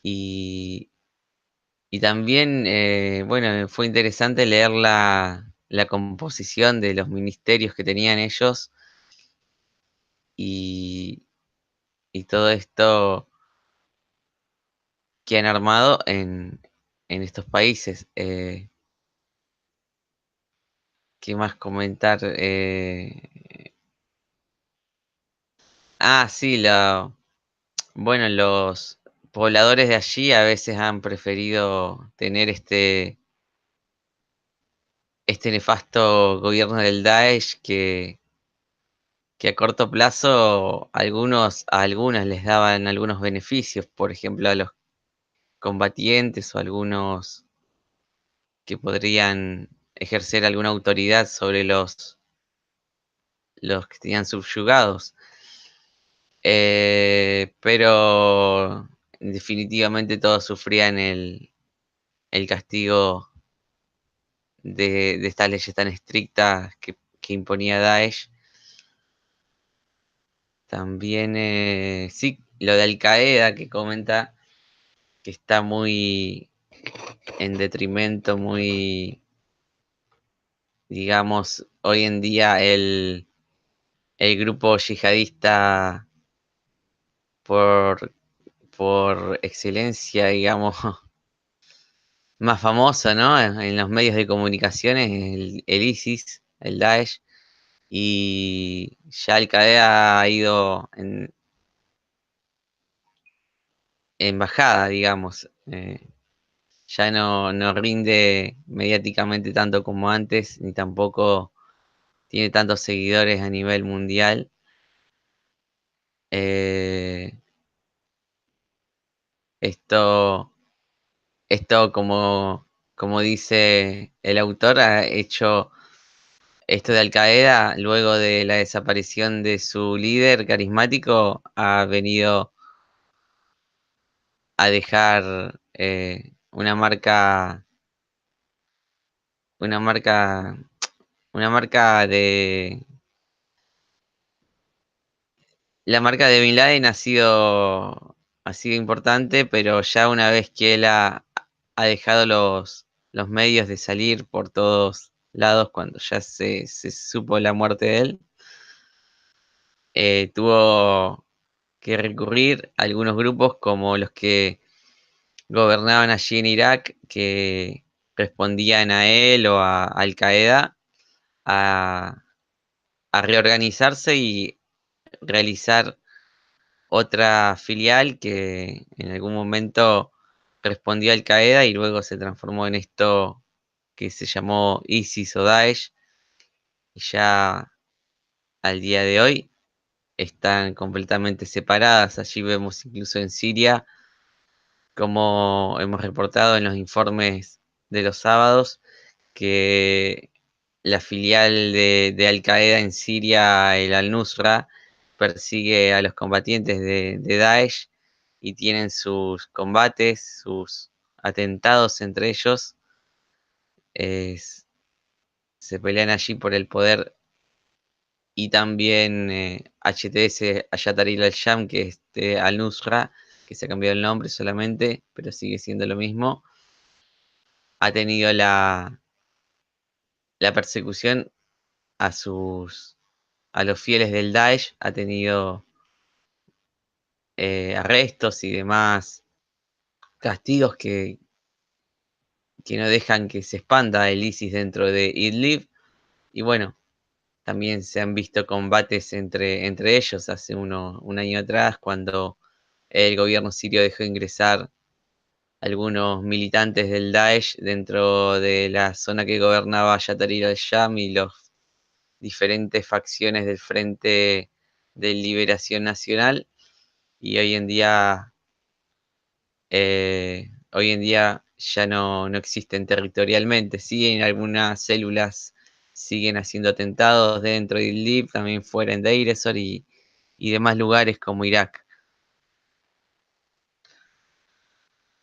Y también, bueno, fue interesante leer la composición de los ministerios que tenían ellos y, y todo esto que han armado en estos países. ¿Qué más comentar? Sí, bueno, los pobladores de allí a veces han preferido tener este nefasto gobierno del Daesh que a corto plazo a algunas les daban algunos beneficios, por ejemplo, a los combatientes o algunos que podrían ejercer alguna autoridad sobre los que tenían subyugados. Pero definitivamente todos sufrían el castigo de estas leyes tan estrictas que imponía Daesh. También, sí, lo de Al Qaeda que comenta que está muy en detrimento, muy, digamos, hoy en día el grupo yihadista por, por excelencia, digamos, más famoso, ¿no? En los medios de comunicaciones, el ISIS, el Daesh, y ya Al Qaeda ha ido en bajada, digamos. Ya no rinde mediáticamente tanto como antes, ni tampoco tiene tantos seguidores a nivel mundial. Eh, esto, esto como dice el autor, ha hecho esto de Al Qaeda, luego de la desaparición de su líder carismático, ha venido a dejar una marca, una marca de la marca de Bin Laden ha sido importante, pero ya una vez que él ha dejado los medios de salir por todos lados cuando ya se supo la muerte de él, tuvo que recurrir a algunos grupos como los que gobernaban allí en Irak, que respondían a él o a Al Qaeda, a, a reorganizarse y realizar otra filial que en algún momento respondió a Al Qaeda y luego se transformó en esto que se llamó ISIS o Daesh, y ya al día de hoy están completamente separadas. Allí vemos incluso en Siria, como hemos reportado en los informes de los sábados, que la filial de Al Qaeda en Siria, el Al-Nusra, persigue a los combatientes de Daesh y tienen sus combates, sus atentados entre ellos. Es- Se pelean allí por el poder y también HTS, Hayat Tahrir al-Sham, que es Al-Nusra, que se ha cambiado el nombre solamente, pero sigue siendo lo mismo, ha tenido la persecución a a los fieles del Daesh, ha tenido arrestos y demás castigos que no dejan que se expanda el ISIS dentro de Idlib. Y bueno, también se han visto combates entre ellos hace un año atrás, cuando el gobierno sirio dejó ingresar algunos militantes del Daesh dentro de la zona que gobernaba Yatarir al-Sham y los diferentes facciones del Frente de Liberación Nacional. Y hoy en día ya no existen territorialmente. Siguen algunas células, siguen haciendo atentados dentro de Idlib, también fuera en Deir ez-Zor y demás lugares como Irak.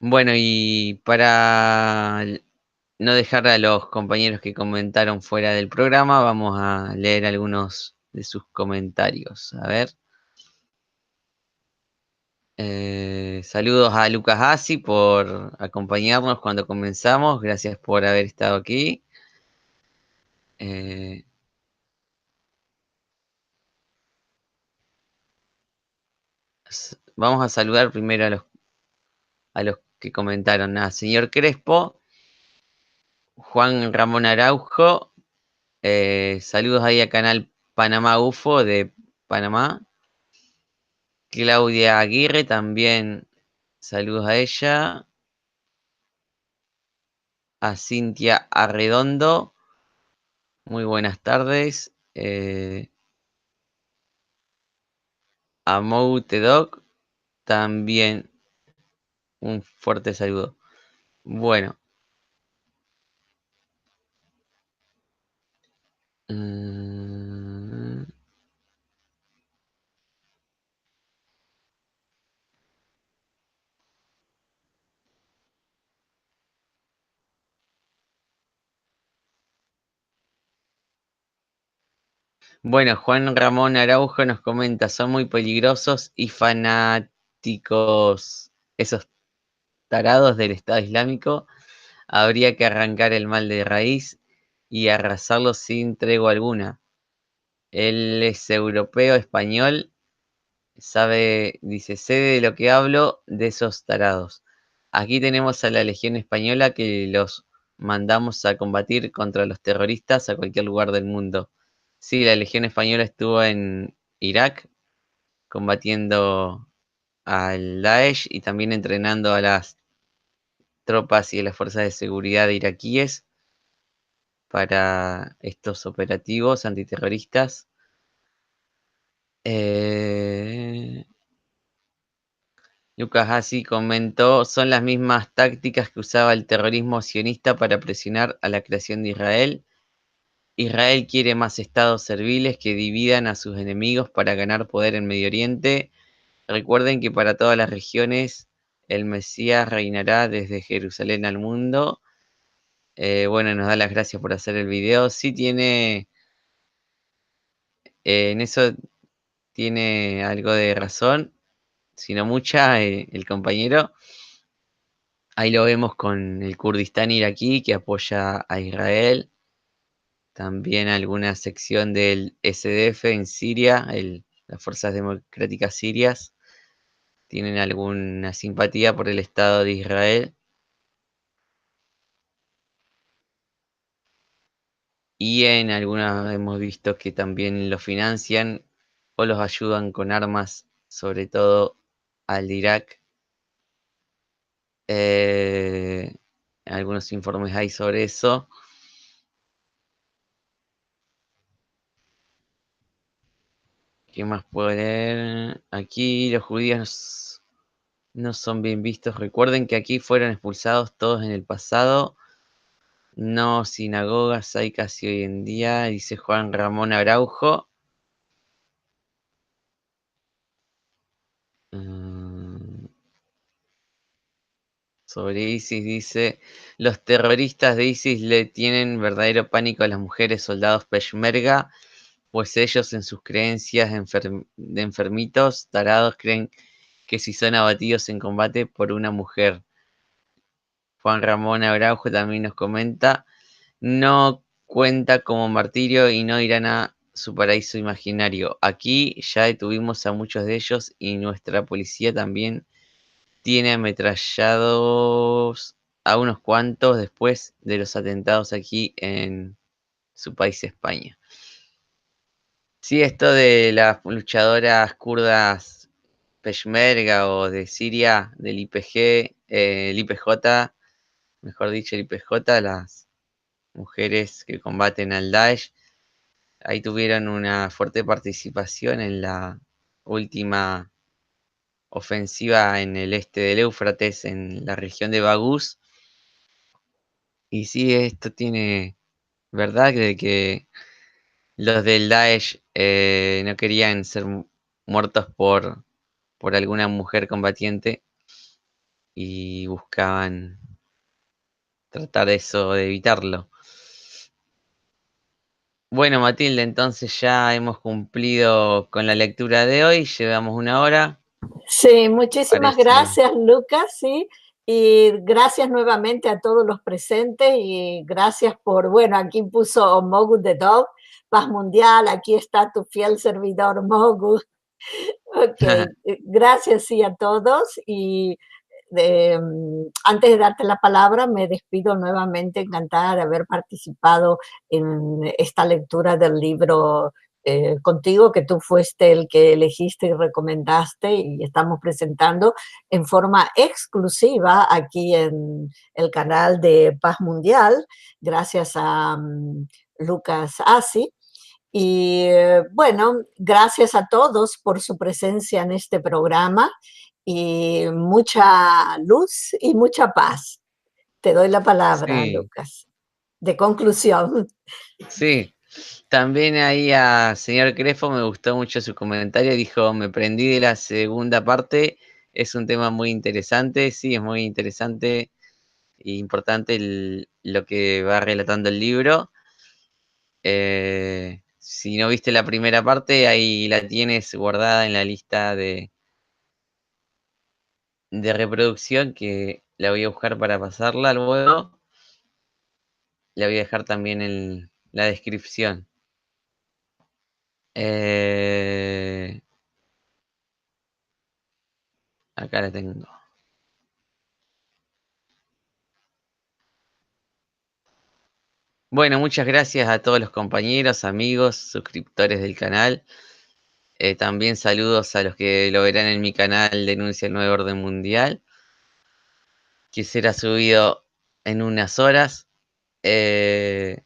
Bueno, y para no dejar a los compañeros que comentaron fuera del programa, vamos a leer algunos de sus comentarios. A ver. Saludos a Lucas Assi por acompañarnos cuando comenzamos. Gracias por haber estado aquí. Eh, Vamos a saludar primero a los que comentaron. A señor Crespo, Juan Ramón Araujo. Saludos ahí a Canal Panamá UFO de Panamá. Claudia Aguirre también. Saludos a ella. A Cintia Arredondo. Muy buenas tardes. A Moutedog también un fuerte saludo. Bueno. Bueno, Juan Ramón Araujo nos comenta, son muy peligrosos y fanáticos esos tarados del Estado Islámico. Habría que arrancar el mal de raíz y arrasarlo sin tregua alguna. Él es europeo, español, sabe, dice, sé de lo que hablo de esos tarados. Aquí tenemos a la Legión Española que los mandamos a combatir contra los terroristas a cualquier lugar del mundo. Sí, la Legión Española estuvo en Irak combatiendo al Daesh y también entrenando a las tropas y a las fuerzas de seguridad iraquíes para estos operativos antiterroristas. Lucas Hassi comentó, son las mismas tácticas que usaba el terrorismo sionista para presionar a la creación de Israel. Israel quiere más estados serviles que dividan a sus enemigos para ganar poder en Medio Oriente. Recuerden que para todas las regiones el Mesías reinará desde Jerusalén al mundo. Bueno, nos da las gracias por hacer el video. Sí tiene, en eso tiene algo de razón, sino mucha, el compañero. Ahí lo vemos con el Kurdistán iraquí que apoya a Israel. También alguna sección del SDF en Siria, las Fuerzas Democráticas Sirias, tienen alguna simpatía por el Estado de Israel. Y en algunas hemos visto que también los financian o los ayudan con armas, sobre todo al Irak. Eh, Algunos informes hay sobre eso. ¿Qué más puedo leer? Aquí los judíos no son bien vistos. Recuerden que aquí fueron expulsados todos en el pasado. No sinagogas hay casi hoy en día, dice Juan Ramón Araujo. Sobre ISIS dice, los terroristas de ISIS le tienen verdadero pánico a las mujeres soldados peshmerga, pues ellos en sus creencias de enfermitos, tarados, creen que si son abatidos en combate por una mujer. Juan Ramón Araujo también nos comenta, no cuenta como martirio y no irán a su paraíso imaginario. Aquí ya detuvimos a muchos de ellos y nuestra policía también tiene ametrallados a unos cuantos después de los atentados aquí en su país, España. Sí, esto de las luchadoras kurdas Peshmerga o de Siria, del IPG, el IPJ, mejor dicho, el IPJ, las mujeres que combaten al Daesh, ahí tuvieron una fuerte participación en la última ofensiva en el este del Éufrates, en la región de Bagús. Y sí, esto tiene verdad de que los del Daesh no querían ser muertos por alguna mujer combatiente. y buscaban tratar eso, de evitarlo. Bueno, Matilde, entonces ya hemos cumplido con la lectura de hoy, llevamos 1 hora. Sí, muchísimas Parece. gracias, Lucas, sí, y gracias nuevamente a todos los presentes y gracias por, bueno, aquí puso Mogu the Dog, Paz Mundial, aquí está tu fiel servidor Mogu. Ok, gracias sí a todos y antes de darte la palabra me despido nuevamente, encantada de haber participado en esta lectura del libro contigo, que tú fuiste el que elegiste y recomendaste y estamos presentando en forma exclusiva aquí en el canal de Paz Mundial, gracias a Lucas Asi. Y bueno, gracias a todos por su presencia en este programa y mucha luz y mucha paz. Te doy la palabra, Sí, Lucas, de conclusión. sí. También ahí a señor Crefo me gustó mucho su comentario, dijo, me prendí de la segunda parte, es un tema muy interesante, sí, es muy interesante e importante lo que va relatando el libro. Si no viste la primera parte, ahí la tienes guardada en la lista de reproducción, que la voy a buscar para pasarla luego. La voy a dejar también en la descripción. Acá la tengo. Bueno, muchas gracias a todos los compañeros, amigos, suscriptores del canal. También saludos a los que lo verán en mi canal Denuncia el Nuevo Orden Mundial, que será subido en unas horas. Eh,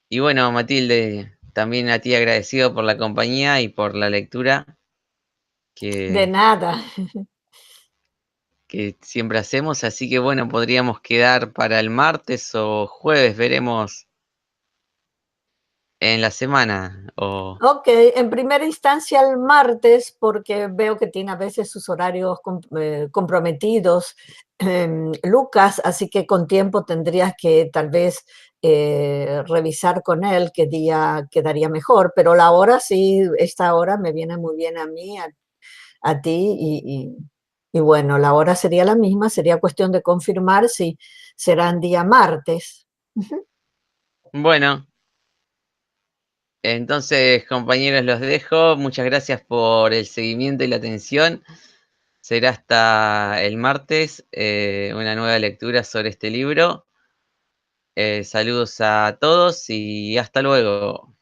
y bueno, Matilde, también a ti agradecido por la compañía y por la lectura De que, nada. que siempre hacemos. Así que bueno, podríamos quedar para el martes o jueves, veremos en la semana. Ok, en primera instancia el martes, porque veo que tiene a veces sus horarios comprometidos, Lucas, así que con tiempo tendrías que tal vez revisar con él qué día quedaría mejor, pero la hora sí, esta hora me viene muy bien a mí, a ti, y bueno, la hora sería la misma, sería cuestión de confirmar si serán día martes. Ujú. Bueno, entonces, compañeros, los dejo. Muchas gracias por el seguimiento y la atención. Será hasta el martes una nueva lectura sobre este libro. Saludos a todos y hasta luego.